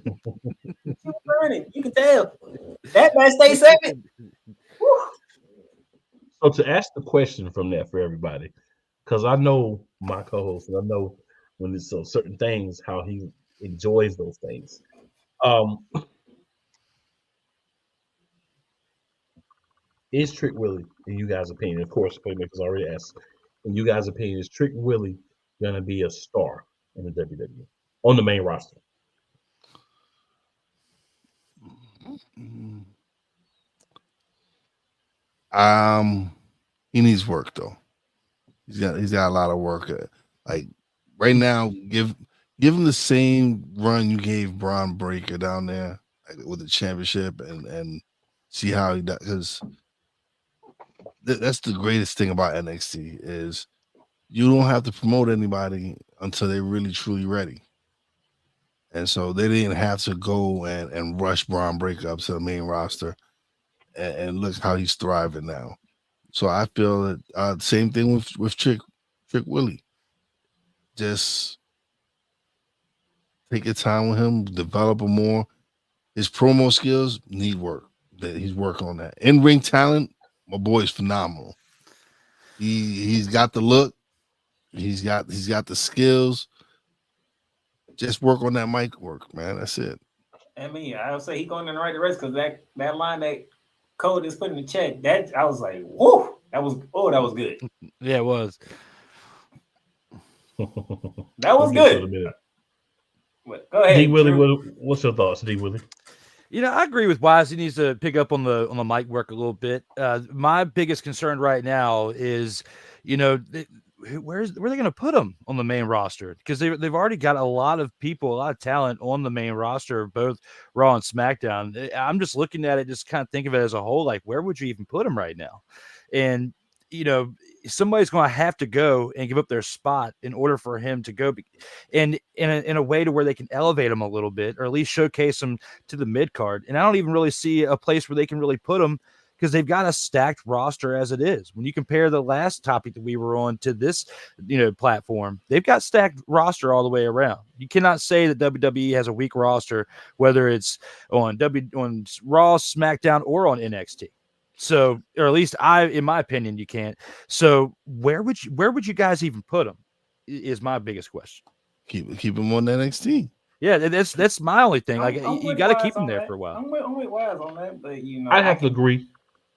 B: was burning. You can tell. That man stayed second.
A: So to ask the question from that for everybody, because I know my co-host and I know when it's so certain things, how he enjoys those things. Is Trick Willie, in you guys' opinion, of course, Playmakers already asked, in you guys' opinion, is Trick Willie going to be a star in the WWE on the main roster?
D: He needs work though. He's got a lot of work. Like right now, give him the same run you gave Braun Breaker down there with the championship, and see how he does. Because that's the greatest thing about NXT is you don't have to promote anybody until they're really truly ready. And so they didn't have to go and rush Braun Breaker up to the main roster, and look how he's thriving now. So I feel that same thing with Trick Willie. Just take your time with him, develop him more. His promo skills need work. He's working on that. In-ring talent, my boy is phenomenal. He's got the look. He's got the skills. Just work on that mic work, man. That's it.
B: I mean, I would say he's going in the right direction because that line that Code is putting in the chat, that I was like, whoa, that was good.
C: Yeah, it was.
B: That was good. Go ahead.
A: D Willie, what's your thoughts, D Willie?
C: You know, I agree with Wise. He needs to pick up on the mic work a little bit. My biggest concern right now is, where are they going to put him on the main roster? Because they've already got a lot of people, a lot of talent on the main roster of both Raw and SmackDown. I'm just looking at it, just kind of think of it as a whole. Like, where would you even put him right now? And somebody's going to have to go and give up their spot in order for him to go, and in a way to where they can elevate him a little bit, or at least showcase him to the mid card. And I don't even really see a place where they can really put him, because they've got a stacked roster as it is. When you compare the last topic that we were on to this, platform, they've got stacked roster all the way around. You cannot say that WWE has a weak roster, whether it's on Raw, SmackDown, or on NXT. So, or at least in my opinion, you can't. So where would you guys even put him? Is my biggest question.
D: Keep him on NXT.
C: Yeah, that's my only thing. Like, you got to keep him there for a while.
B: I'm with Wise on that, but
A: I have to agree.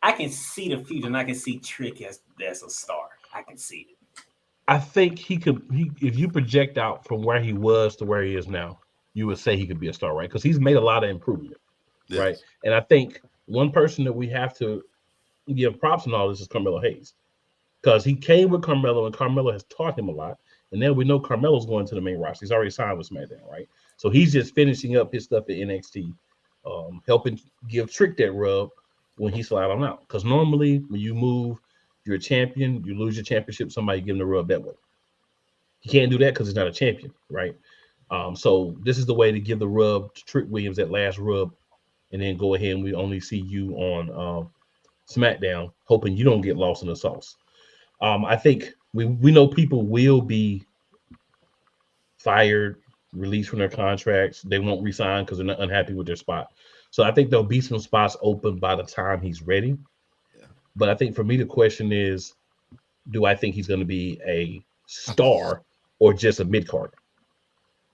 B: I can see the future, and I can see Trick as a star. I can see it.
A: I think he could. If you project out from where he was to where he is now, you would say he could be a star, right? Because he's made a lot of improvement, right? And I think one person that we have to give props and all this is Carmelo Hayes, because he came with Carmelo, and Carmelo has taught him a lot. And then we know Carmelo's going to the main roster. He's already signed with SmackDown, right? So he's just finishing up his stuff at NXT, helping give Trick that rub when he slide on out. Because normally when you move, you're a champion, you lose your championship, somebody give him the rub that way. He can't do that because he's not a champion, right? So this is the way to give the rub to Trick Williams, that last rub, and then go ahead and we only see you on SmackDown, hoping you don't get lost in the sauce. I think we know people will be fired, released from their contracts. They won't resign because they're not unhappy with their spot. So I think there'll be some spots open by the time he's ready. Yeah. But I think for me, the question is, do I think he's going to be a star or just a mid-card?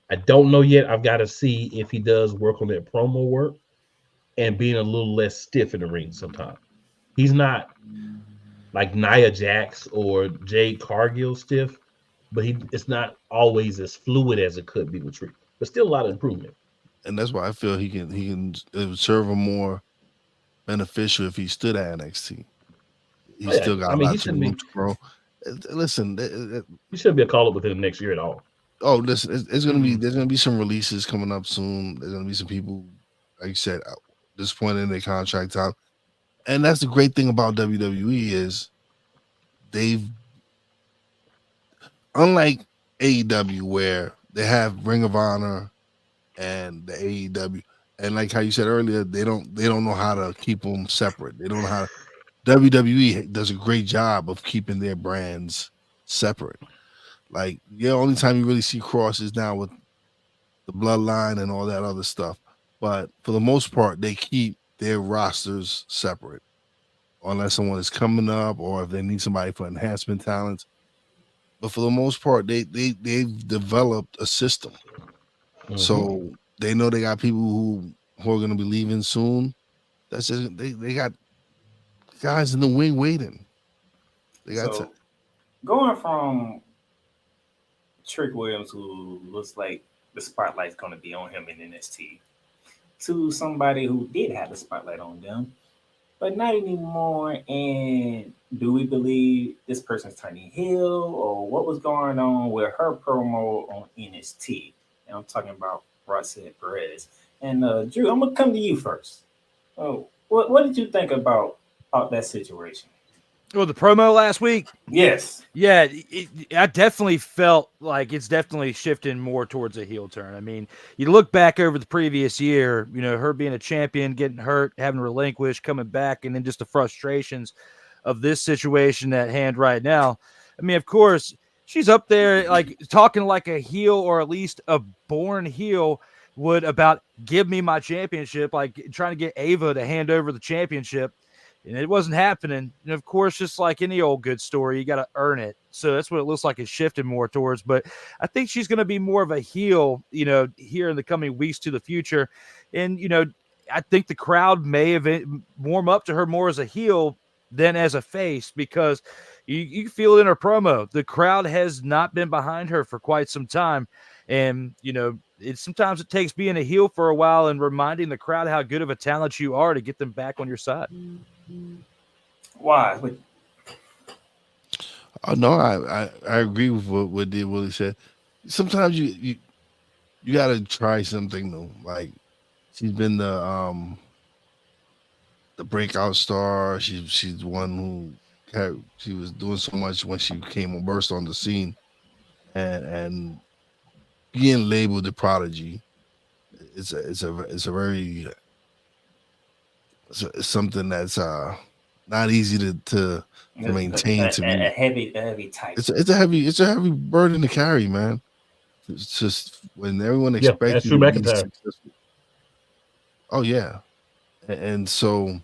A: I don't know yet. I've got to see if he does work on that promo work and being a little less stiff in the ring sometimes. He's not like Nia Jax or Jade Cargill stiff, but it's not always as fluid as it could be with Trick. But still a lot of improvement.
D: And that's why I feel it would serve him more beneficial if he stood at NXT. He's still got a lot to room to grow. Listen,
A: he shouldn't be a call up within the next year at all.
D: Oh, listen, there's gonna be some releases coming up soon. There's gonna be some people, like you said, disappointed in their contract out. And that's the great thing about WWE is unlike AEW where they have Ring of Honor and the AEW, and like how you said earlier, they don't know how to keep them separate. They don't know how. WWE does a great job of keeping their brands separate. Like, the only time you really see crosses now with the Bloodline and all that other stuff, but for the most part, they keep their rosters separate, unless someone is coming up or if they need somebody for enhancement talents. But for the most part, they've developed a system. Mm-hmm. So they know they got people who are going to be leaving soon. That's just, they got guys in the wing waiting. They got
B: going from Trick Williams, who looks like the spotlight's going to be on him in NXT, to somebody who did have the spotlight on them, but not anymore. And do we believe this person's turning heel, or what was going on with her promo on NXT? And I'm talking about Roxanne Perez. And Drew, I'm gonna come to you first. Oh, what did you think about that situation?
C: Well, the promo last week?
B: Yes.
C: Yeah, I definitely felt like it's definitely shifting more towards a heel turn. I mean, you look back over the previous year, her being a champion, getting hurt, having relinquished, coming back, and then just the frustrations of this situation at hand right now. I mean, of course, she's up there like talking like a heel, or at least a born heel would, about give me my championship, like trying to get Ava to hand over the championship. And it wasn't happening. And of course, just like any old good story, you got to earn it. So that's what it looks like it's shifted more towards. But I think she's going to be more of a heel, here in the coming weeks to the future. And, I think the crowd may warm up to her more as a heel than as a face, because you feel it in her promo. The crowd has not been behind her for quite some time. And, sometimes it takes being a heel for a while and reminding the crowd how good of a talent you are to get them back on your side.
B: Why?
D: Oh no, I agree with what Willie said. Sometimes you gotta try something new. Like she's been the breakout star. She's the one she was doing so much when she came and burst on the scene, and being labeled the prodigy. It's something that's not easy to maintain. To
B: a
D: me,
B: heavy type.
D: it's a heavy burden to carry, man. It's just when everyone expects you
A: Drew
D: to be
A: McIntyre.
D: successful. Oh yeah, and so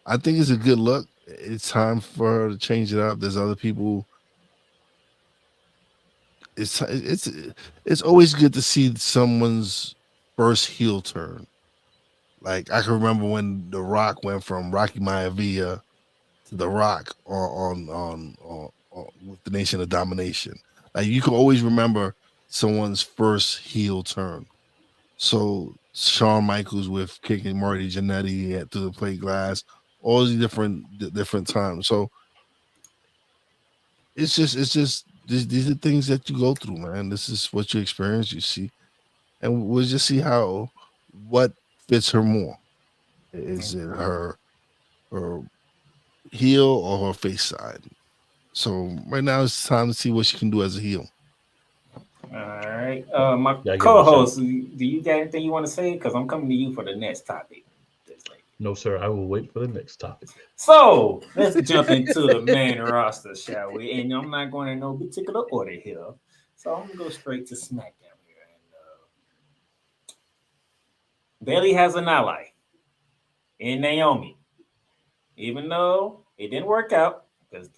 D: I think it's a good look. It's time for her to change it up. There's other people. It's always good to see someone's first heel turn. Like I can remember when The Rock went from Rocky Maivia to The Rock on with the Nation of Domination. Like you can always remember someone's first heel turn. So Shawn Michaels with kicking Marty Jannetty through the plate glass, all these different times. So it's just these are things that you go through, man. This is what you experience, you see, and we'll just see what fits her more. Is it her heel or her face side? So right now it's time to see what she can do as a heel.
B: All right, my co-host, do you got anything you want to say? Because I'm coming to you for the next topic.
A: No, sir. I will wait for the next topic.
B: So let's jump into the main roster, shall we? And I'm not going in no particular order here, so I'm gonna go straight to SmackDown here. And Bayley has an ally in Naomi, even though it didn't work out because, of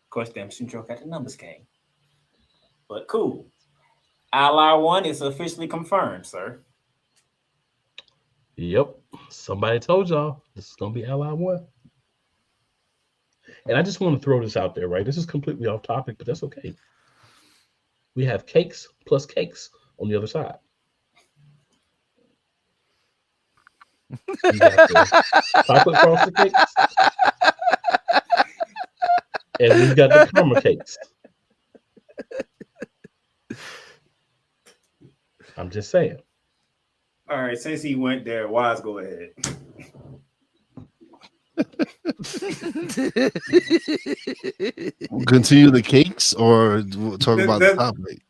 B: course, Danielson got the numbers game. But cool. Ally 1 is officially confirmed, sir.
A: Yep. Somebody told y'all this is going to be Ally 1. And I just want to throw this out there, right? This is completely off topic, but that's okay. We have cakes plus cakes on the other side. You got the chocolate frosted cakes. And we've got the caramel cakes. I'm just saying.
B: All right, since he went there, Wise, go ahead.
D: Continue the cakes or talk about the topic?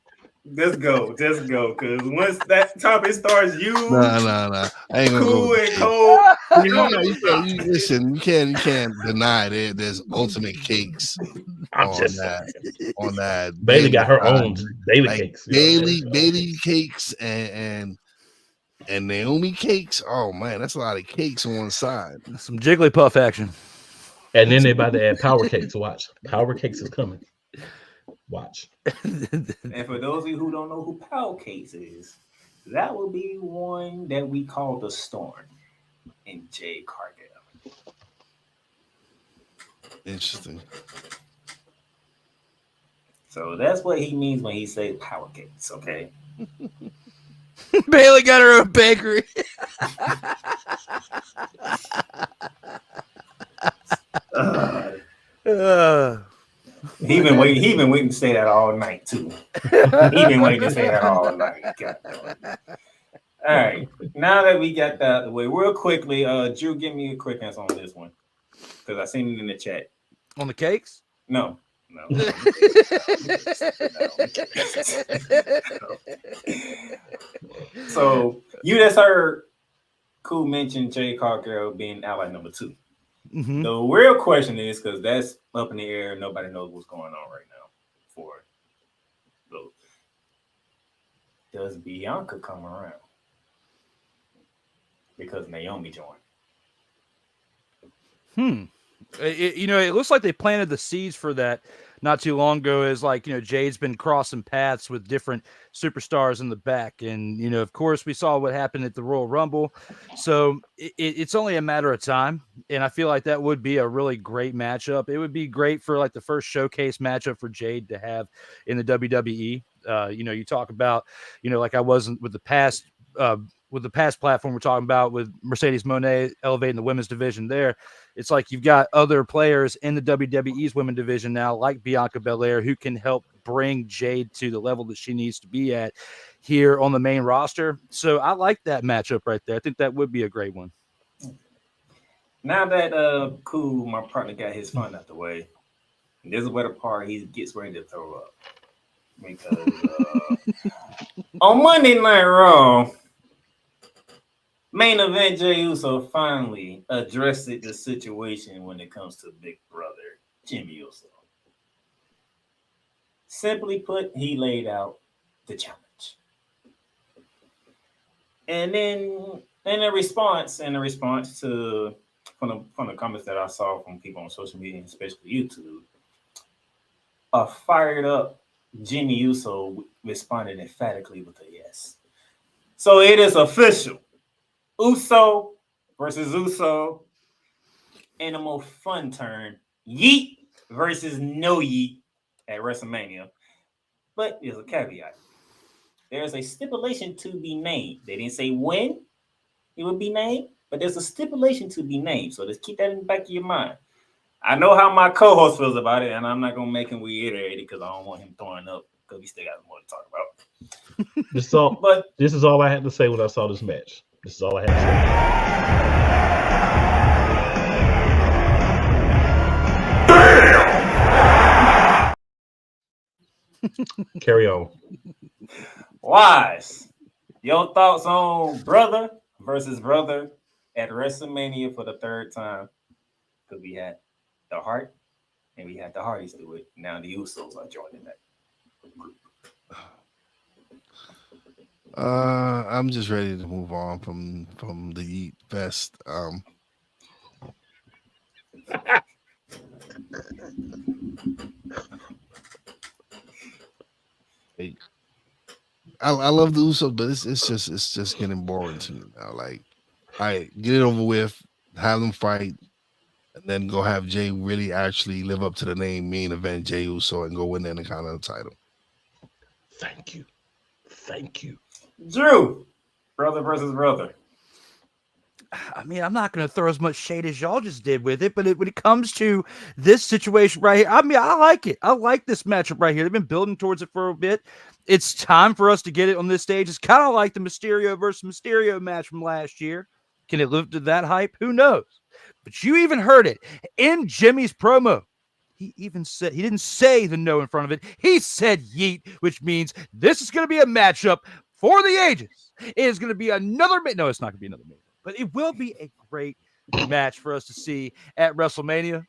B: Let's go, because once that topic starts,
D: Nah. I ain't gonna
B: cool
D: go.
B: and cold.
D: Listen, you can't deny there's ultimate cakes
A: I'm
D: on
A: just
D: that.
A: Bayley got her own Bayley cakes.
D: Bayley cakes and Naomi cakes. Oh man, that's a lot of cakes on one side.
C: Some Jigglypuff action.
A: And then they about to add power cakes. Watch. Power cakes is coming. Watch.
B: And for those of you who don't know who Power Cakes is, that will be one that we call the Storm in Jade Cargill.
D: Interesting.
B: So that's what he means when he says Power Cakes, okay?
C: Bayley got her own bakery.
B: He been waiting to say that all night too. He been waiting to say that all night. All right, now that we got that out of the way, real quickly, Drew, give me a quick answer on this one because I seen it in the chat.
C: On the cakes?
B: No. So you just heard Cool mention Jade Cargill being ally number 2.
C: Mm-hmm.
B: The real question is, because that's up in the air, nobody knows what's going on right now. Does Bianca come around? Because Naomi joined.
C: It looks like they planted the seeds for that not too long ago. Is like, Jade's been crossing paths with different superstars in the back. And, of course, we saw what happened at the Royal Rumble. So it's only a matter of time. And I feel like that would be a really great matchup. It would be great for like the first showcase matchup for Jade to have in the WWE. You talk about, like I wasn't with the past, with the past platform we're talking about with Mercedes Moné elevating the women's division there, it's like you've got other players in the WWE's women's division now, like Bianca Belair, who can help bring Jade to the level that she needs to be at here on the main roster. So I like that matchup right there. I think that would be a great one.
B: Now that Cool, my partner, got his fun out the way, this is where the part he gets ready to throw up. Because on Monday Night Raw, main event Jey Uso finally addressed the situation when it comes to Big Brother Jimmy Uso. Simply put, he laid out the challenge. And then in a response to from the comments that I saw from people on social media, especially YouTube, a fired up Jimmy Uso responded emphatically with a yes. So it is official. Uso versus Uso in a more fun turn. Yeet versus no yeet at WrestleMania. But there's a caveat. There's a stipulation to be named. They didn't say when it would be named, but there's a stipulation to be named. So just keep that in the back of your mind. I know how my co-host feels about it, and I'm not going to make him reiterate it because I don't want him throwing up because we still got more to talk about.
A: This is all I had to say when I saw this match. This is all I had to say. Carry on.
B: Wise, your thoughts on brother versus brother at WrestleMania for the third time? Because we had the Heart and we had the Hardys do it. Now the Usos are joining that group.
D: I'm just ready to move on from the Yeet Fest. I love the Usos, but it's just getting boring to me now. Like, all right, get it over with, have them fight, and then go have Jay really actually live up to the name main event Jey Uso and go win the Intercontinental title.
A: Thank you.
B: Drew, brother versus brother.
C: I mean, I'm not going to throw as much shade as y'all just did with it, but when it comes to this situation right here, I mean, I like it. I like this matchup right here. They've been building towards it for a bit. It's time for us to get it on this stage. It's kind of like the Mysterio versus Mysterio match from last year. Can it live to that hype? Who knows? But you even heard it in Jimmy's promo. He even said, he didn't say the no in front of it. He said yeet, which means this is going to be a matchup for the ages. It is going to be another, no, it's not going to be another match, but it will be a great match for us to see at WrestleMania.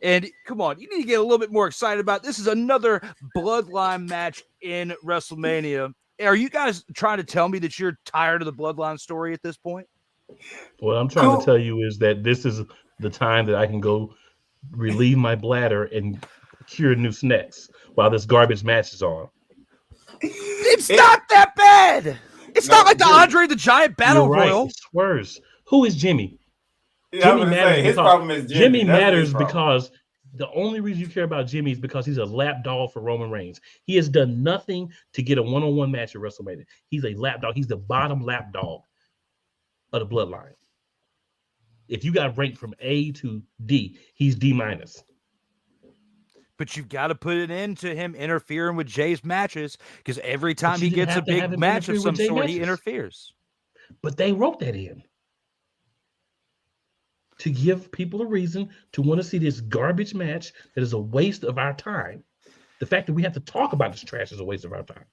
C: And come on, you need to get a little bit more excited about this. Is another Bloodline match in WrestleMania. Are you guys trying to tell me that you're tired of the Bloodline story at this point?
A: What I'm trying to tell you is that this is the time that I can go relieve my bladder and cure new snacks while this garbage match is on.
C: It's not that bad. It's not like the Andre the Giant Battle Royal.
A: It swerves. Who is Jimmy?
B: Yeah, Jimmy matters. His problem is
A: Jimmy matters because the only reason you care about Jimmy is because he's a lapdog for Roman Reigns. He has done nothing to get a one-on-one match at WrestleMania. He's a lapdog. He's the bottom lapdog of the Bloodline. If you got ranked from A to D, he's D-.
C: But you've got to put it into him interfering with Jay's matches because every time he gets a big match of some sort, he interferes.
A: But they wrote that in to give people a reason to want to see this garbage match that is a waste of our time. The fact that we have to talk about this trash is a waste of our time.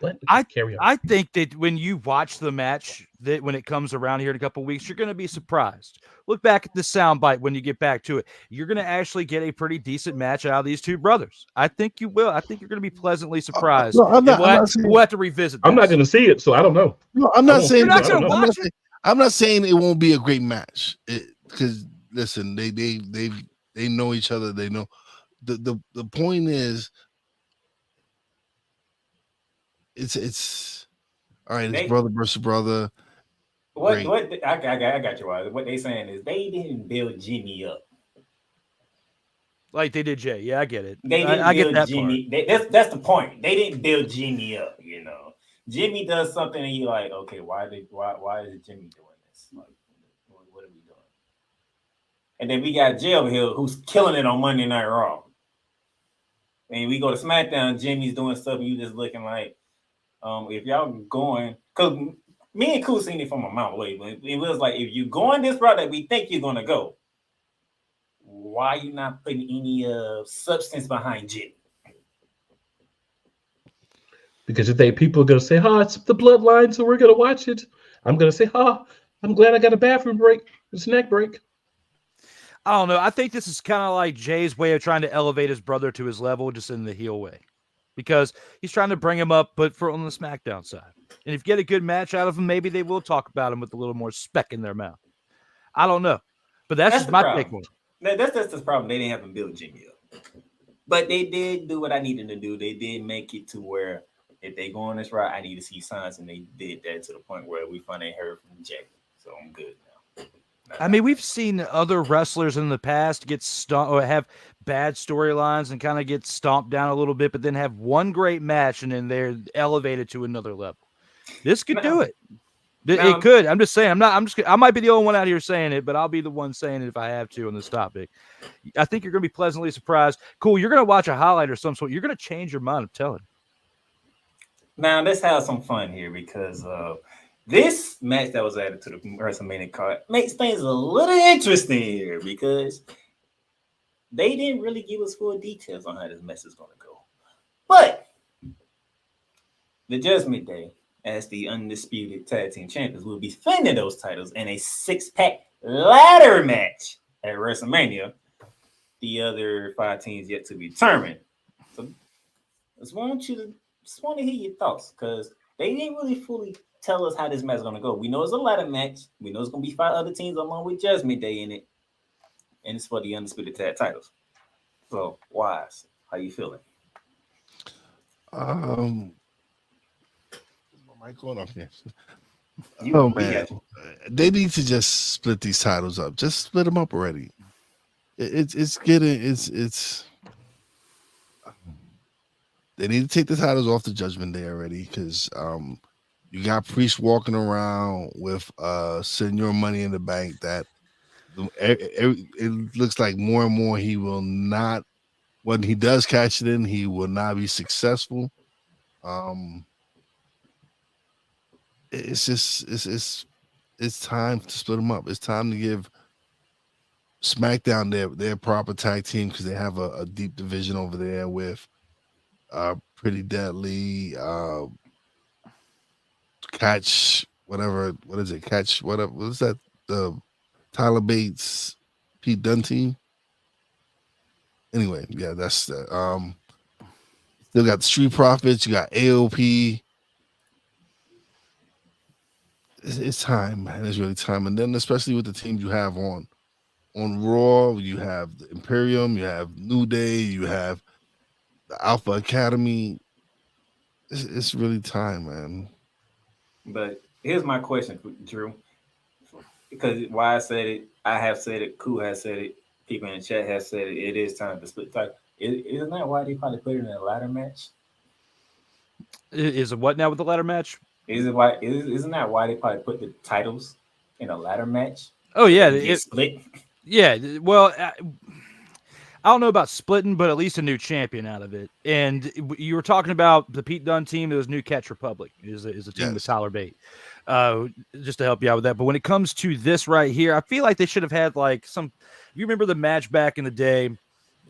A: But carry on.
C: I think that when you watch the match, that when it comes around here in a couple of weeks, you're going to be surprised. Look back at the soundbite when you get back to it. You're going to actually get a pretty decent match out of these two brothers. I think you will. I think you're going to be pleasantly surprised.
D: No,
C: we'll have to revisit this.
A: I'm not going to see it, so I don't know.
D: No, I'm not saying.
C: You're not going to watch it?
D: I'm not saying it won't be a great match. Because listen, they know each other. They know the point is. It's all right. It's brother versus brother.
B: What I got you. What they saying is they didn't build Jimmy up
C: like they did Jay. Yeah, I get it.
B: They didn't
C: I get
B: build
C: that
B: Jimmy.
C: part.
B: That's the point. They didn't build Jimmy up. You know, Jimmy does something and you're like, okay, why is Jimmy doing this? Like, what are we doing? And then we got Jay over here who's killing it on Monday Night Raw. And we go to SmackDown, Jimmy's doing stuff, and you just looking like, if y'all going, because me and Koo seen it from a mile away, but it was like, if you're going this route that we think you're gonna go, why you not putting any substance behind Jimmy?
A: Because you think people are going to say, it's the Bloodline, so we're going to watch it. I'm going to say, I'm glad I got a bathroom break, a snack break.
C: I don't know. I think this is kind of like Jay's way of trying to elevate his brother to his level, just in the heel way. Because he's trying to bring him up, but on the SmackDown side. And if you get a good match out of him, maybe they will talk about him with a little more speck in their mouth. I don't know. But that's just my take on
B: it. That's the problem. They didn't have him build Jimmy up. But they did do what I needed to do. They did make it to where if they go on this route, I need to see signs, and they did that to the point where we finally heard from Jay. So I'm good now.
C: I mean, we've seen other wrestlers in the past get stomped or have bad storylines and kind of get stomped down a little bit, but then have one great match and then they're elevated to another level. This could do it. It could. I'm just saying. I might be the only one out here saying it, but I'll be the one saying it if I have to on this topic. I think you're going to be pleasantly surprised. Cool. You're going to watch a highlight or some sort. You're going to change your mind. I'm telling you.
B: Now, let's have some fun here because this match that was added to the WrestleMania card makes things a little interesting here because they didn't really give us full details on how this mess is going to go. But the Judgment Day, as the undisputed tag team champions, will be defending those titles in a 6-pack ladder match at WrestleMania. The other 5 teams yet to be determined. So I just want to hear your thoughts because they didn't really fully tell us how this match is going to go. We know it's a ladder match. We know it's going to be 5 other teams along with Judgment Day in it. And it's for the undisputed tag titles. So, Wise, how you feeling?
D: My mic going off here. Man, they need to just split these titles up. Just split them up already. It's getting. They need to take the titles off the Judgment Day already because you got Priest walking around with Senor Money in the Bank that it looks like more and more he will not, when he does catch it in, he will not be successful. It's time to split them up. It's time to give SmackDown their proper tag team because they have a deep division over there with Pretty Deadly, Catch, whatever. What is it? Catch, whatever. What is that? The Tyler Bates, Pete Dunne team. Anyway, yeah, that's the. Still got the Street Profits. You got AOP. It's time, man. It's really time. And then especially with the teams you have on Raw, you have the Imperium, you have New Day, you have the Alpha Academy. It's really time, man.
B: But here's my question, Drew. Because why I said it, I have said it, Koo has said it, people in the chat have said it, it is time to split title. Isn't that why they probably put it in a ladder match?
C: Is it what now with the ladder match?
B: Isn't that why they probably put the titles in a ladder match?
C: Oh yeah,
B: split.
C: Yeah, well, I don't know about splitting, but at least a new champion out of it. And you were talking about the Pete Dunne team. It was New Catch Republic is a team with Tyler Bate. Just to help you out with that. But when it comes to this right here, I feel like they should have had like some. If you remember the match back in the day,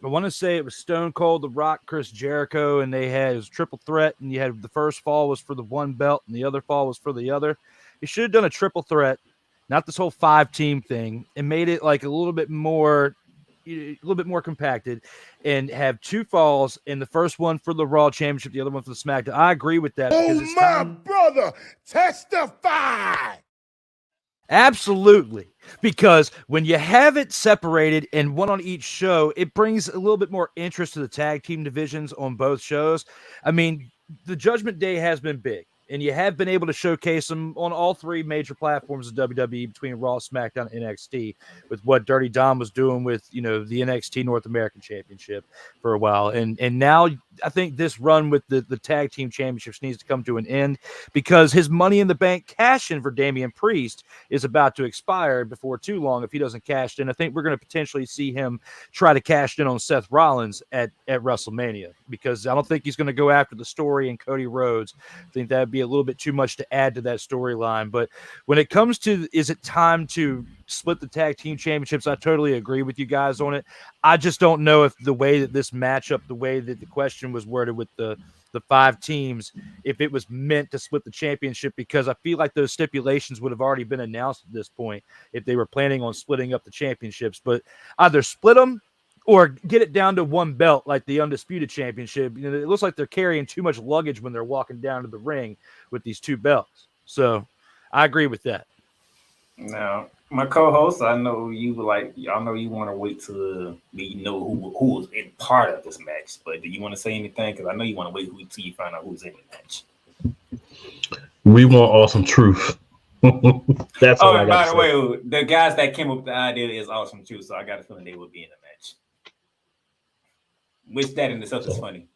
C: I want to say it was Stone Cold, The Rock, Chris Jericho, and they had it was triple threat, and you had the first fall was for the one belt, and the other fall was for the other. You should have done a triple threat, not this whole 5-team thing, and made it like a little bit more compacted, and have 2 falls, and the first one for the Raw Championship, the other one for the SmackDown. I agree with that.
I: Oh my brother, testify.
C: Absolutely. Because when you have it separated and one on each show, it brings a little bit more interest to the tag team divisions on both shows. I mean, the Judgment Day has been big. And you have been able to showcase them on all three major platforms of WWE between Raw, SmackDown, and NXT with what Dirty Dom was doing with, the NXT North American Championship for a while. And now I think this run with the tag team championships needs to come to an end because his Money in the Bank cash-in for Damian Priest is about to expire before too long if he doesn't cash in. I think we're going to potentially see him try to cash in on Seth Rollins at WrestleMania because I don't think he's going to go after the story and Cody Rhodes. I think that would be a little bit too much to add to that storyline. But when it comes to, is it time to split the tag team championships? I totally agree with you guys on it. I just don't know if the way that this matchup, the way that the question was worded with the 5 teams, if it was meant to split the championship, because I feel like those stipulations would have already been announced at this point if they were planning on splitting up the championships. But either split them or get it down to one belt like the Undisputed Championship. It looks like they're carrying too much luggage when they're walking down to the ring with these 2 belts. So I agree with that.
B: Now, my co-host, I know you want to wait till we know who was in part of this match. But do you want to say anything? Because I know you want to wait till you find out who's in the match.
A: We want awesome truth. That's all I got to say.
B: By the way, the guys that came up with the idea is awesome truth, so I got a feeling they will be in the match. Which that in itself is funny.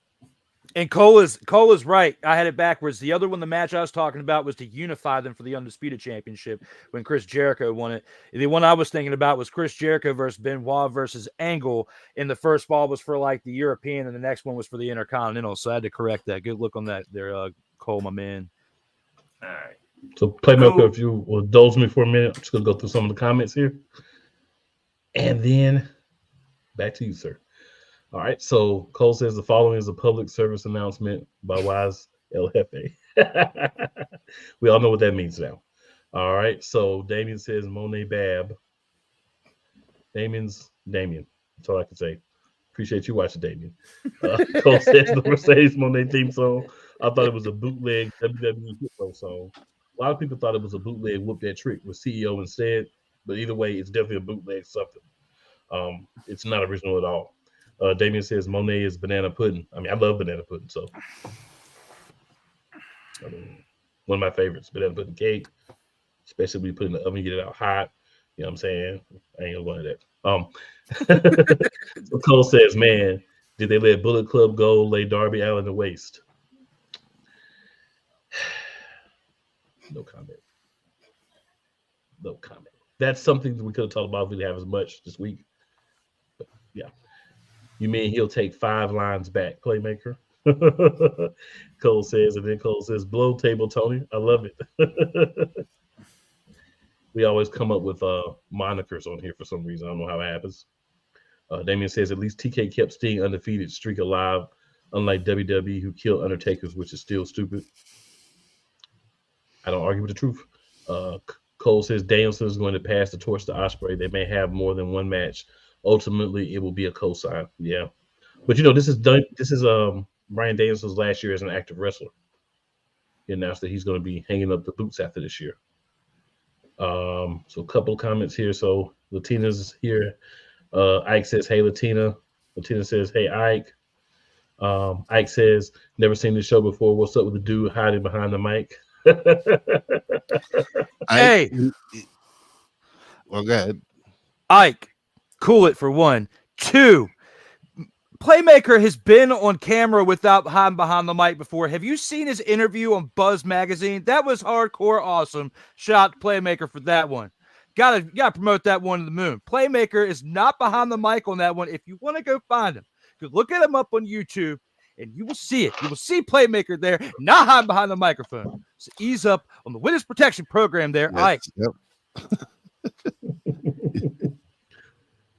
C: And Cole is right. I had it backwards. The other one, the match I was talking about, was to unify them for the Undisputed Championship when Chris Jericho won it. The one I was thinking about was Chris Jericho versus Benoit versus Angle. And the first ball was for like the European, and the next one was for the Intercontinental. So I had to correct that. Good look on that there, Cole, my man.
B: All right.
A: So, Playmaker, if you will indulge me for a minute, I'm just going to go through some of the comments here. And then back to you, sir. All right, so Cole says the following is a public service announcement by Wise El Jefe. We all know what that means now. All right, so Damien says Monet Bab. Damien. That's all I can say. Appreciate you watching, Damien. Cole says the Mercedes Monet theme song. I thought it was a bootleg WWE hit song. A lot of people thought it was a bootleg Whoop That Trick with CEO instead, but either way, it's definitely a bootleg something. It's not original at all. Damien says Monet is banana pudding. I mean, I love banana pudding, so one of my favorites, banana pudding cake, especially when you put it in the oven, you get it out hot. You know what I'm saying? I ain't gonna go into that. So Cole says, man, did they let Bullet Club go lay Darby Allin to waste? No comment. That's something that we could have talked about if we didn't have as much this week. But yeah. You mean he'll take 5 lines back, Playmaker? Cole says, and then Cole says, blow table, Tony. I love it. We always come up with monikers on here for some reason. I don't know how it happens. Damien says, at least TK kept Sting undefeated streak alive, unlike WWE, who killed Undertakers, which is still stupid. I don't argue with the truth. Cole says, Danielson is going to pass the torch to Ospreay. They may have more than one match. Ultimately, it will be a cosign. Yeah. But, this is Bryan Danielson's last year as an active wrestler. He announced that he's going to be hanging up the boots after this year. So a couple of comments here. So Latina's here. Ike says, hey, Latina. Latina says, hey, Ike. Ike says, never seen this show before. What's up with the dude hiding behind the mic?
C: Hey.
D: Well, go ahead.
C: Ike, cool it for 1. 2, Playmaker has been on camera without hiding behind the mic before. Have you seen his interview on Buzz Magazine? That was hardcore awesome. Shout out to Playmaker for that one. Gotta promote that one to the moon. Playmaker is not behind the mic on that one. If you want to go find him, go look at him up on YouTube and you will see it. You will see Playmaker there, not hiding behind the microphone. So ease up on the witness protection program there, Ike.
D: Yep.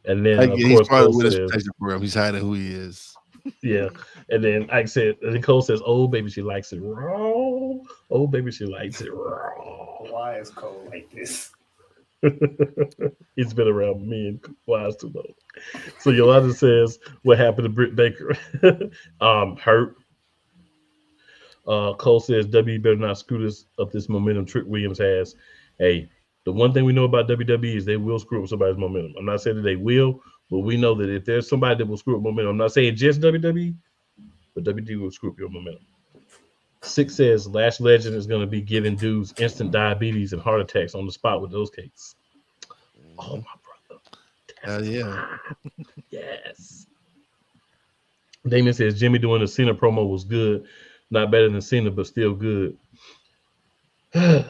A: And then
D: he's part of the witness protection program. He's hiding who he is.
A: Yeah. And then Ike said, and then Cole says, oh, baby, she likes it raw. Oh, baby, she likes it raw.
B: Why is Cole like this?
A: He's been around me and Wise too long. So Yolanda says, what happened to Britt Baker? Hurt. Cole says, W better not screw this up, this momentum Trick Williams has. Hey, the one thing we know about WWE is they will screw up somebody's momentum. I'm not saying that they will, but we know that if there's somebody that will screw up momentum, I'm not saying just WWE, but WWE will screw up your momentum. Six says Lash Legend is going to be giving dudes instant diabetes and heart attacks on the spot with those cakes. Oh, my brother.
D: Hell yeah.
A: Yes. Damien says Jimmy doing the Cena promo was good. Not better than Cena, but still good.
B: Don't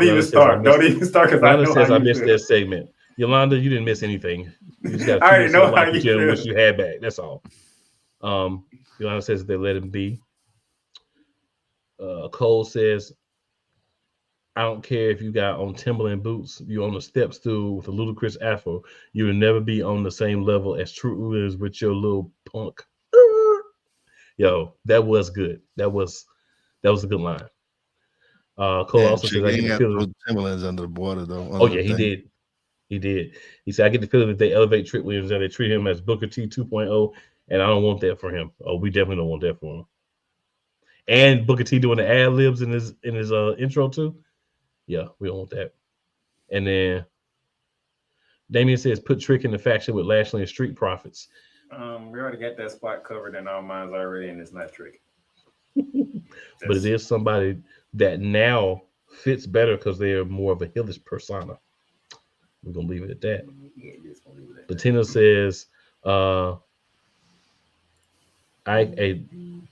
B: even start. Don't even start because I know
A: says
B: how
A: I
B: you
A: missed
B: feel.
A: that segment. Yolanda, you didn't miss anything. You just got
B: I already know how
A: you
B: you
A: feel.
B: feel.
A: Wish you had back. That's all. Yolanda says they let him be. Cole says, I don't care if you got on Timberland boots, you on a step stool with a ludicrous afro, you will never be on the same level as True is with your little punk. Yo, that was good. That was a good line. Cole also says I get the feeling
D: Timberlands under the border though.
A: Oh yeah, he did. He did. He said I get the feeling that they elevate Trick Williams and they treat him as Booker T 2.0, and I don't want that for him. Oh, we definitely don't want that for him. And Booker T doing the ad libs in his intro too. Yeah, we don't want that. And then Damien says put Trick in the faction with Lashley and Street Profits.
B: We already got that spot covered in our minds already, and it's not Trick.
A: But it is somebody that now fits better because they are more of a heelish persona. We're gonna leave it at that.
B: Yeah, just gonna leave it at
A: Latino says,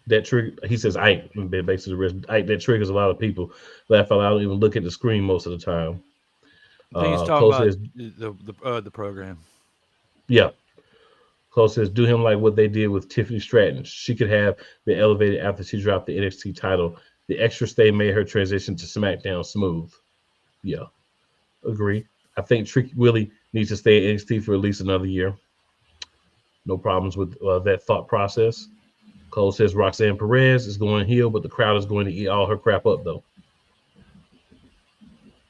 A: that trigger. He says, Ike. Basically, the rest. Ike, that triggers a lot of people. Laugh out loud, even look at the screen most of the time.
C: I think he's talking about the program.
A: Yeah. Cole says, do him like what they did with Tiffany Stratton. She could have been elevated after she dropped the NXT title. The extra stay made her transition to SmackDown smooth. Yeah, agree. I think Trick Willie needs to stay at NXT for at least another year. No problems with that thought process. Cole says Roxanne Perez is going heel, but the crowd is going to eat all her crap up, though.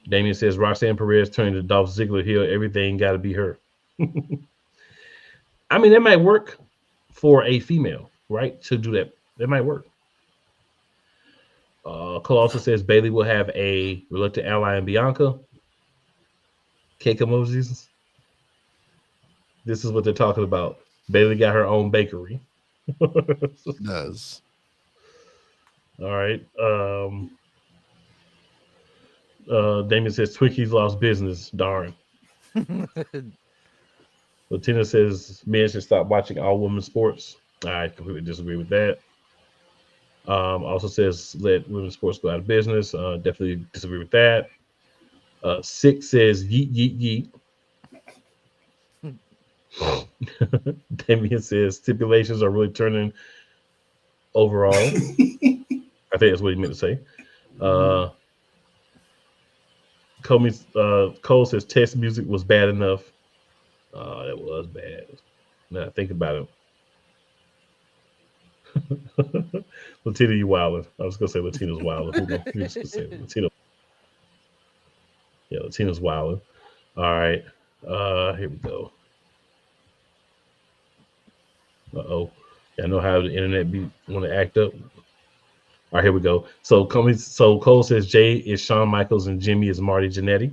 A: Damien says Roxanne Perez turning to Dolph Ziggler heel. Everything got to be her. I mean, that might work for a female, right? To do that. That might work. Cole also says Bayley will have a reluctant ally in Bianca. Cake emojis. This is what they're talking about. Bayley got her own bakery.
D: Does. All
A: right. Damien says Twinkies lost business. Darn. Latina says men should stop watching all women's sports. I completely disagree with that. Also says let women's sports go out of business. Definitely disagree with that. Six says yeet yeet yeet. Damien says stipulations are really turning overall. I think that's what he meant to say. Cole says test music was bad enough. That was bad. Now I think about it. Latina, you wildin'. I was gonna say Latina's wildin'. Latina. Yeah, Latina's wildin'. All right. Here we go. Uh-oh. I know how the internet want to act up. All right, here we go. So Cole says Jay is Shawn Michaels and Jimmy is Marty Jannetty.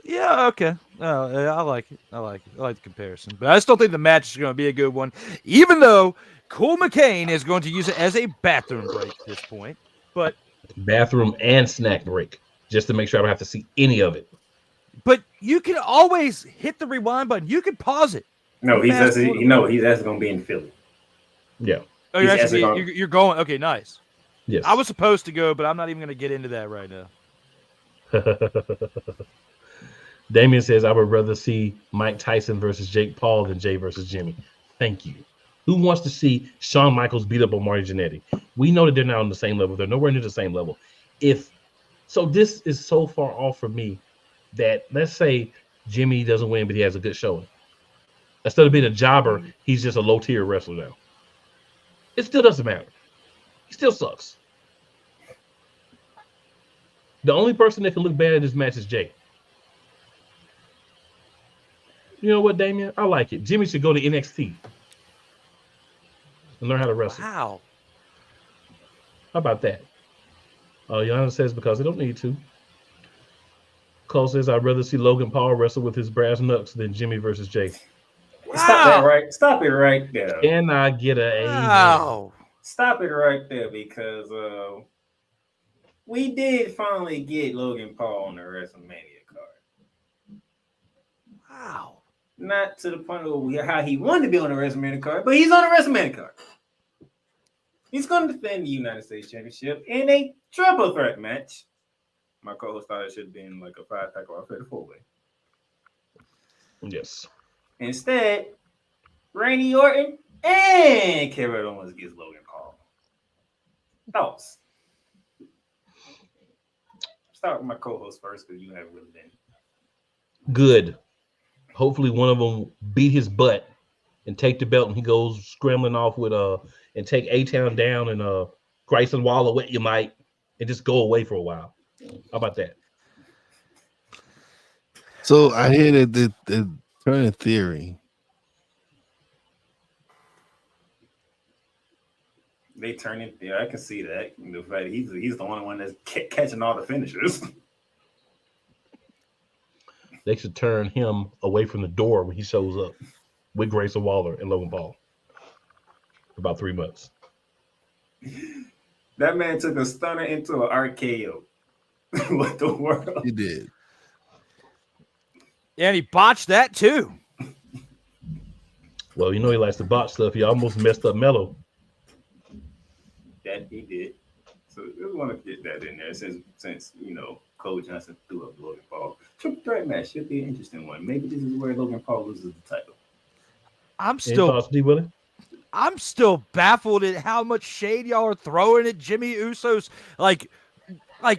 C: Yeah, okay. I like it. I like the comparison. But I just don't think the match is going to be a good one, even though Cole McCain is going to use it as a bathroom break at this point. But
A: bathroom and snack break, just to make sure I don't have to see any of it.
C: But you can always hit the rewind button. You can pause it.
B: No, he's actually going to be in Philly.
A: Yeah.
C: Oh, you're going. Okay, nice.
A: Yes.
C: I was supposed to go, but I'm not even going to get into that right now.
A: Damien says, I would rather see Mike Tyson versus Jake Paul than Jay versus Jimmy. Thank you. Who wants to see Shawn Michaels beat up on Marty Jannetty? We know that they're not on the same level. They're nowhere near the same level. So this is so far off for me that let's say Jimmy doesn't win, but he has a good showing. Instead of being a jobber, he's just a low-tier wrestler now. It still doesn't matter. He still sucks. The only person that can look bad at this match is Jay. You know what, Damien? I like it. Jimmy should go to NXT and learn how to wrestle.
C: Wow.
A: How about that? Yana says because they don't need to. Cole says I'd rather see Logan Paul wrestle with his brass knucks than Jimmy versus Jay.
B: Stop that right. Stop it right there.
A: Can I get a
C: Wow.
B: Stop it right there because we did finally get Logan Paul on the WrestleMania card.
C: Wow.
B: Not to the point of how he wanted to be on the WrestleMania card, but he's on the WrestleMania card. He's going to defend the United States Championship in a triple threat match. My co-host thought it should have been like a 5-pack or a 4-way.
A: Yes.
B: Instead, Randy Orton and Kevin Owens gets Logan Paul. Thoughts? Start with my co-host first because you haven't really been.
A: Good. Hopefully one of them beat his butt and take the belt and he goes scrambling off with and take A-Town down and Grayson Waller with you might and just go away for a while. How about that?
D: So I hear that the current theory.
B: They turn it. Yeah, I can see that. The fact that he's the only one that's catching all the finishers.
A: They should turn him away from the door when he shows up with Grayson Waller and Logan Paul for about 3 months.
B: That man took a stunner into an RKO. What the world?
D: He did.
C: Yeah, and he botched that too.
A: Well, you know he likes to botch stuff. He almost messed up Mello.
B: That he did. So we want to get that in there since you know Cole Johnson threw up Logan Paul. Triple threat match should be an interesting one. Maybe this is where Logan Paul loses the title.
C: I'm still baffled at how much shade y'all are throwing at Jimmy Uso's like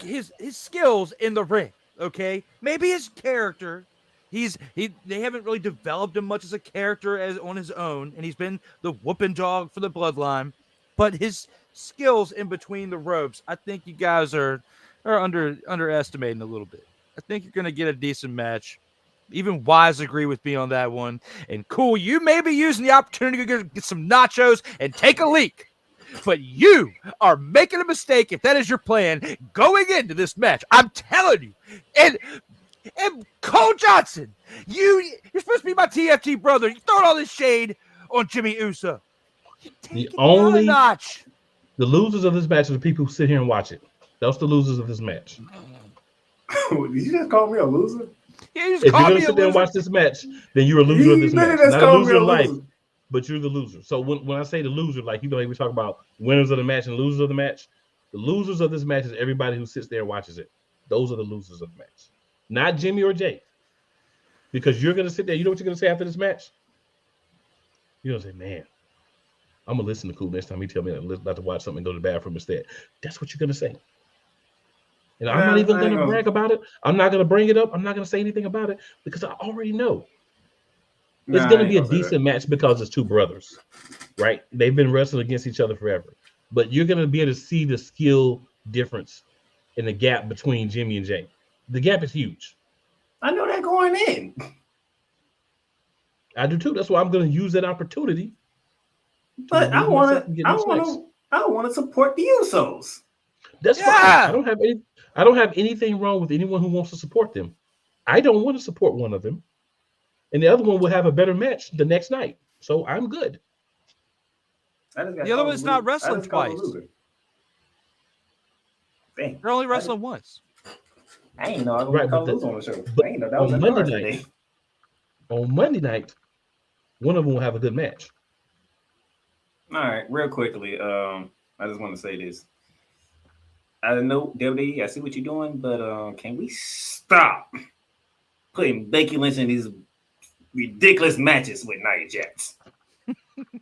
C: his skills in the ring. Okay, maybe his character. They haven't really developed him much as a character as on his own, and he's been the whooping dog for the Bloodline. But his skills in between the ropes, I think you guys are underestimating a little bit. I think you're going to get a decent match. Even Wise agree with me on that one. And cool, you may be using the opportunity to get some nachos and take a leak. But you are making a mistake if that is your plan going into this match. I'm telling you. And Cole Johnson, you're supposed to be my TFT brother. You throwing all this shade on Jimmy Uso.
A: The losers of this match are the people who sit here and watch it. That's the losers of this match.
B: Did you just call me a loser?
A: If you're going to sit there and watch this match, then you're a loser of this match. Not a loser of life, but you're the loser. So when I say the loser, like, you know, we talk about winners of the match and losers of the match. The losers of this match is everybody who sits there and watches it. Those are the losers of the match. Not Jimmy or Jake. Because you're going to sit there. You know what you're going to say after this match? You're going to say, man, I'm going to listen to Cool next time he tell me not to watch something and go to the bathroom instead. That's what you're going to say. And I'm not even going to brag about it. I'm not going to bring it up. I'm not going to say anything about it because I already know. It's going to be a decent match because it's two brothers, right? They've been wrestling against each other forever. But you're going to be able to see the skill difference in the gap between Jimmy and Jay. The gap is huge.
B: I know that going in.
A: I do too. That's why I'm going to use that opportunity.
B: But I want to support the Usos.
A: That's fine. I don't have anything wrong with anyone who wants to support them. I don't want to support one of them. And the other one will have a better match the next night. So I'm good.
C: The other one's not wrestling twice.
B: Dang.
C: They're only wrestling once.
B: I ain't know I was going to lose on the show. I ain't know that was
A: on Monday night, one of them will have a good match.
B: All right, real quickly, I just want to say this. I know, WWE, I see what you're doing, but can we stop putting Becky Lynch in these ridiculous matches with Nia Jax?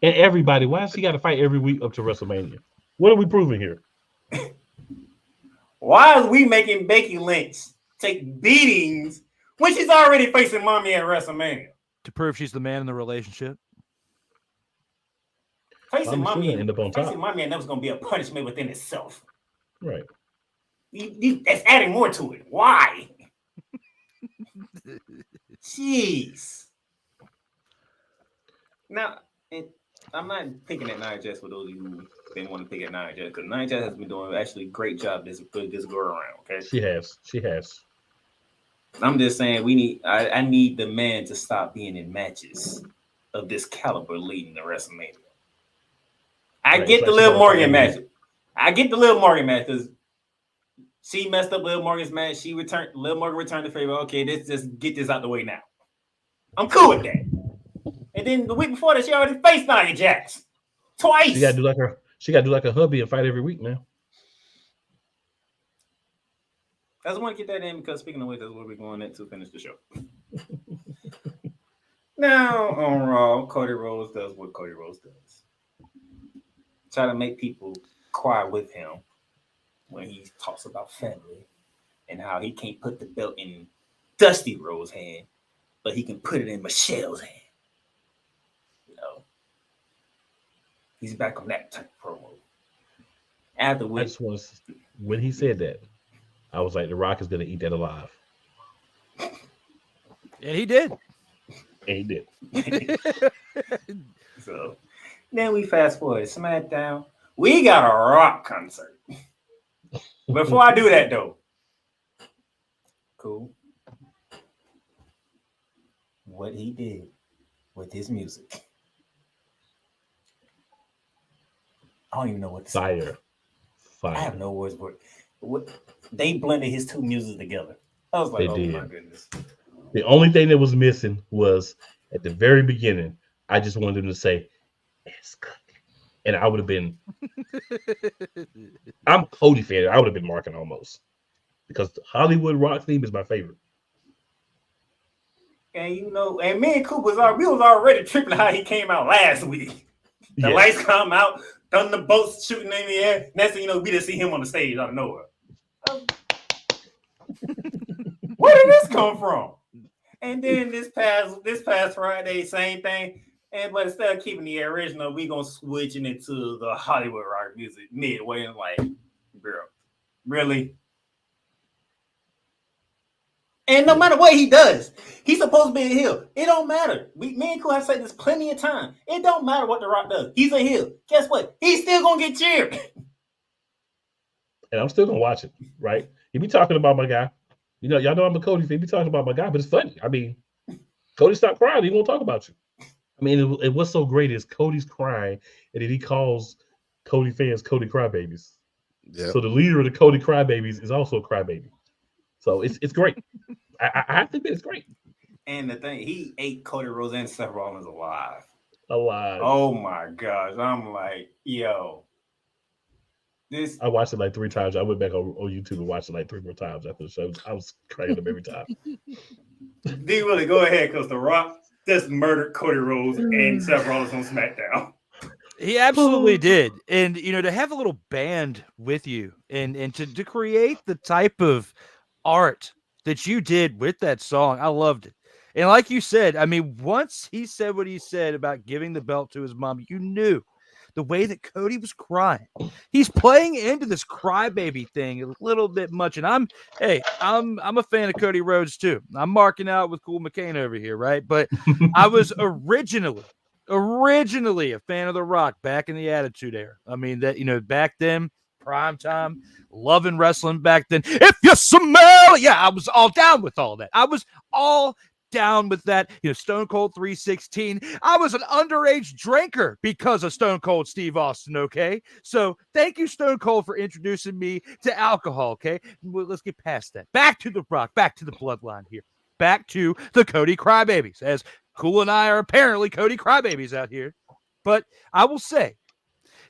A: And everybody, why has she got to fight every week up to WrestleMania? What are we proving here?
B: Why are we making Becky Lynch take beatings when she's already facing Mommy at WrestleMania?
C: To prove she's the man in the relationship.
B: Facing Mommy and that was going to be a punishment within itself.
A: Right.
B: That's adding more to it. Why? Jeez. Now, I'm not picking at Nia Jax for those of you who didn't want to pick at Nia Jax, because Nia Jax has been doing actually a great job this go around. Okay,
A: she has.
B: I'm just saying I need the man to stop being in matches. of this caliber leading to WrestleMania. I
A: Right,
B: get
A: it's
B: the
A: like
B: Liv
A: she
B: Morgan
A: gonna fight
B: match. I get the Liv Morgan match because she messed up Liv Morgan's match. Liv Morgan returned the favor. Okay, let's just get this out the way now. I'm cool with that. And then the week before that, she already faced Nia Jax twice.
A: She gotta do like her hubby and fight every week, man.
B: I just want to get that in because speaking of which, that's where we're going at to finish the show. Now on Raw, Cody Rhodes does what Cody Rhodes does. Try to make people cry with him when he talks about family and how he can't put the belt in Dusty Rhodes' hand, but he can put it in Michelle's hand. You know, he's back on that type of promo. After which,
A: when he said that, I was like, The Rock is gonna eat that alive.
C: And he did.
A: And he did.
B: So then we fast forward to SmackDown. We got a Rock concert. Before I do that though, cool. What he did with his music, I don't even know what to say.
A: Fire.
B: I have no words for it. They blended his two music together. I was like, my goodness.
A: The only thing that was missing was at the very beginning, I just wanted him to say, it's good. And I would have been, I'm a Cody fan. I would have been marking almost. Because the Hollywood Rock theme is my favorite.
B: And you know, and me and Coop we was already tripping how he came out last week. The lights come out, thunderbolts shooting in the air. Next thing you know, we just see him on the stage out of nowhere. Where did this come from? And then this past Friday, same thing. But instead of keeping the original, we gonna switch it into the Hollywood Rock music midway. And like, bro, really? And no matter what he does, he's supposed to be a heel. It don't matter. Me and Cool have said this plenty of time. It don't matter what The Rock does. He's a heel. Guess what? He's still gonna get cheered.
A: And I'm still gonna watch it, right? He be talking about my guy. You know, y'all know I'm a Cody fan. He be talking about my guy, but it's funny. I mean, Cody stopped crying. He won't talk about you. I mean, what's so great is Cody's crying, and then he calls Cody fans Cody crybabies.
D: Yeah.
A: So the leader of the Cody crybabies is also a crybaby. So it's great. I have to admit, it's great.
B: And the thing, he ate Cody Rhodes and Seth Rollins alive.
A: Alive.
B: Oh my gosh. I'm like, yo.
A: I watched it like 3 times. I went back on YouTube and watched it like 3 more times after the show. I was crying them every time.
B: D Willie, go ahead, because The Rock just murdered Cody Rhodes and Seth Rollins on SmackDown.
C: He absolutely did. And, you know, to have a little band with you and to create the type of art that you did with that song, I loved it. And like you said, I mean, once he said what he said about giving the belt to his mom, you knew the way that Cody was crying. He's playing into this crybaby thing a little bit much. And I'm a fan of Cody Rhodes too. I'm marking out with Cool McCain over here, right? But I was originally a fan of The Rock back in the Attitude Era. I mean, that, you know, back then, prime time, loving wrestling back then. If you smell, I was all down with all that. I was all down with that. You know, Stone Cold 316. I was an underage drinker because of Stone Cold Steve Austin, okay? So thank you, Stone Cold, for introducing me to alcohol, okay? Well, let's get past that. Back to The Rock, back to the bloodline here. Back to the Cody Crybabies, as Cool and I are apparently Cody Crybabies out here. But I will say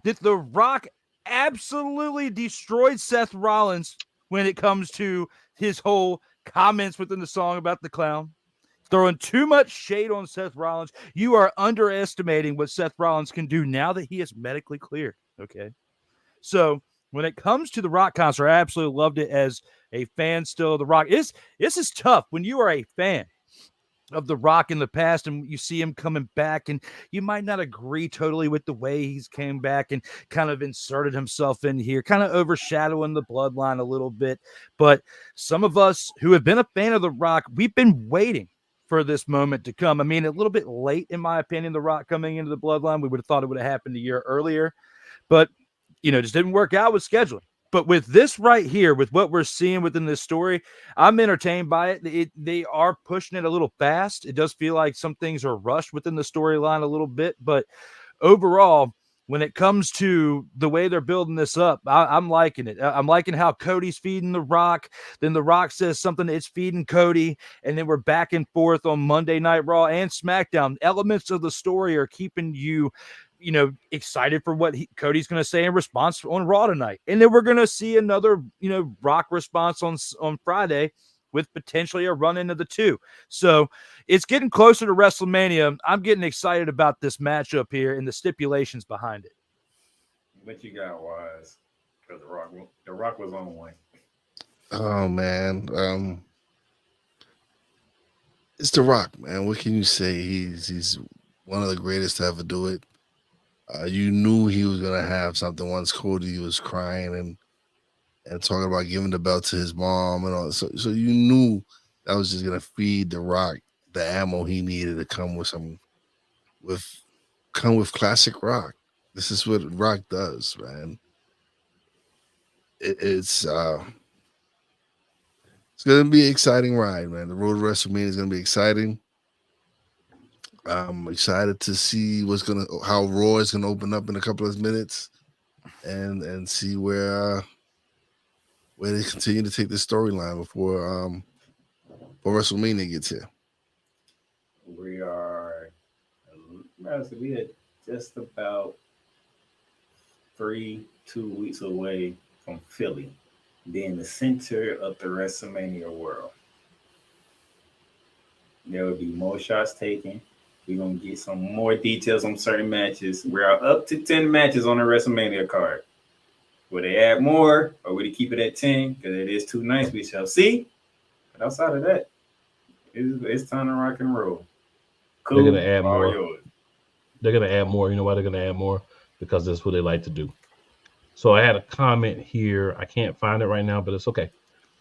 C: that The Rock absolutely destroyed Seth Rollins when it comes to his whole comments within the song about the clown. Throwing too much shade on Seth Rollins. You are underestimating what Seth Rollins can do now that he is medically cleared. Okay. So when it comes to the Rock concert, I absolutely loved it as a fan still of the Rock. This is tough when you are a fan of the Rock in the past and you see him coming back and you might not agree totally with the way he's came back and kind of inserted himself in here, kind of overshadowing the bloodline a little bit. But some of us who have been a fan of the Rock, we've been waiting for this moment to come. I mean, a little bit late, in my opinion, the Rock coming into the bloodline. We would have thought it would have happened a year earlier, but, you know, just didn't work out with scheduling. But with this right here, with what we're seeing within this story, I'm entertained by it. They are pushing it a little fast. It does feel like some things are rushed within the storyline a little bit, but overall, when it comes to the way they're building this up, I'm liking it. I'm liking how Cody's feeding The Rock. Then The Rock says something, it's feeding Cody. And then we're back and forth on Monday Night Raw and SmackDown. Elements of the story are keeping you, excited for what Cody's going to say in response on Raw tonight. And then we're going to see another, Rock response on Friday, with potentially a run into the two. So it's getting closer to WrestleMania. I'm getting excited about this matchup here and the stipulations behind it.
B: What you got, Wise? Because the Rock was on one.
D: Oh man, it's The Rock, man. What can you say? He's one of the greatest to ever do it. You knew he was gonna have something once Cody was crying and talking about giving the belt to his mom and all. So you knew that was just gonna feed The Rock the ammo he needed to come with classic Rock. This is what Rock does, man. It's gonna be an exciting ride, man. The road to WrestleMania is gonna be exciting. I'm excited to see how Raw is gonna open up in a couple of minutes, and see where they continue to take this storyline before WrestleMania gets here.
B: We are just about 2 weeks away from Philly being the center of the WrestleMania world. There will be more shots taken. We're going to get some more details on certain matches. We're up to 10 matches on the WrestleMania card. Will they add more, or will they keep it at 10? Because it is too nice. We shall see. But outside of that, it's time to rock and roll. Cool.
A: They're going to add more.
B: Yours.
A: They're going to add more. You know why they're going to add more? Because that's what they like to do. So I had a comment here. I can't find it right now, but it's okay.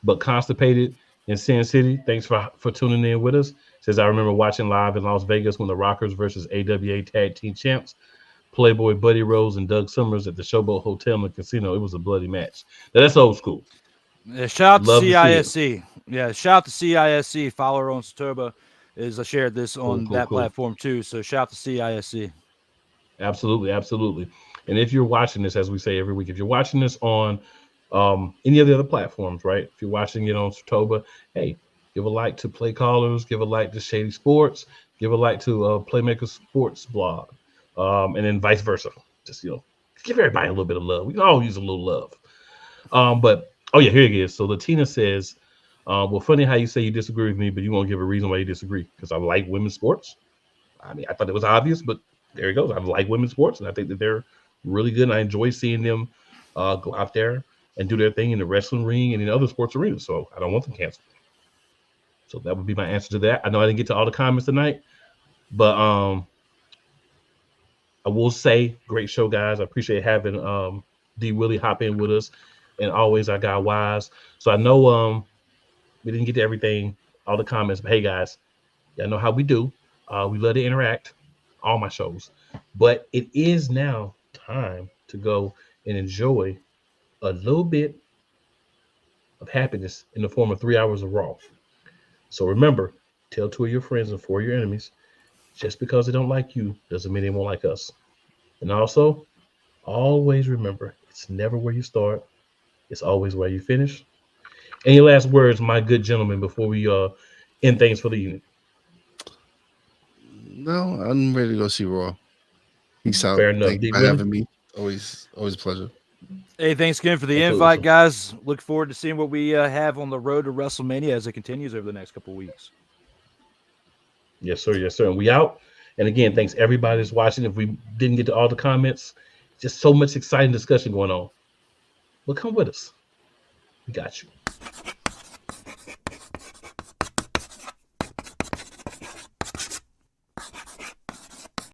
A: But Constipated in Sin City, thanks for tuning in with us. Says, I remember watching live in Las Vegas when the Rockers versus AWA Tag Team Champs, Playboy Buddy Rose and Doug Summers at the Showboat Hotel in the casino. It was a bloody match. Now, that's old school.
C: Yeah, shout out
A: Love
C: to
A: to
C: CISC. Yeah, shout out to CISC. Follower on Satoba I shared this on that platform too. So shout out to CISC.
A: Absolutely, absolutely. And if you're watching this, as we say every week, if you're watching this on any of the other platforms, right? If you're watching it on Satoba, hey, give a like to Play Callers, give a like to Shady Sports, give a like to Playmaker Sports blog, and then vice versa. Just, give everybody a little bit of love. We can all use a little love. But, oh yeah, here it is. So Latina says, well, funny how you say you disagree with me, but you won't give a reason why you disagree. Because I like women's sports. I mean, I thought it was obvious, but there it goes. I like women's sports, and I think that they're really good. And I enjoy seeing them go out there and do their thing in the wrestling ring and in other sports arenas. So I don't want them canceled. So that would be my answer to that. I know I didn't get to all the comments tonight, but I will say, great show, guys. I appreciate having D. Willie hop in with us, and always our guy Wise. So I know we didn't get to everything, all the comments, but hey, guys, y'all know how we do. We love to interact, all my shows. But it is now time to go and enjoy a little bit of happiness in the form of 3 hours of Raw. So remember, tell 2 of your friends and 4 of your enemies. Just because they don't like you doesn't mean they won't like us. And also, always remember, it's never where you start. It's always where you finish. Any last words, my good gentlemen, before we end things for the evening?
D: No, I'm ready to go see Raw. Peace out.
A: Fair enough.
D: Thank you for having me. Always a pleasure.
C: Hey, thanks again for the invite, guys. Look forward to seeing what we have on the road to WrestleMania as it continues over the next couple of weeks.
A: Yes, sir. Yes, sir. And we out. And again, thanks everybody that's watching. If we didn't get to all the comments, just so much exciting discussion going on. Well, come with us. We got you.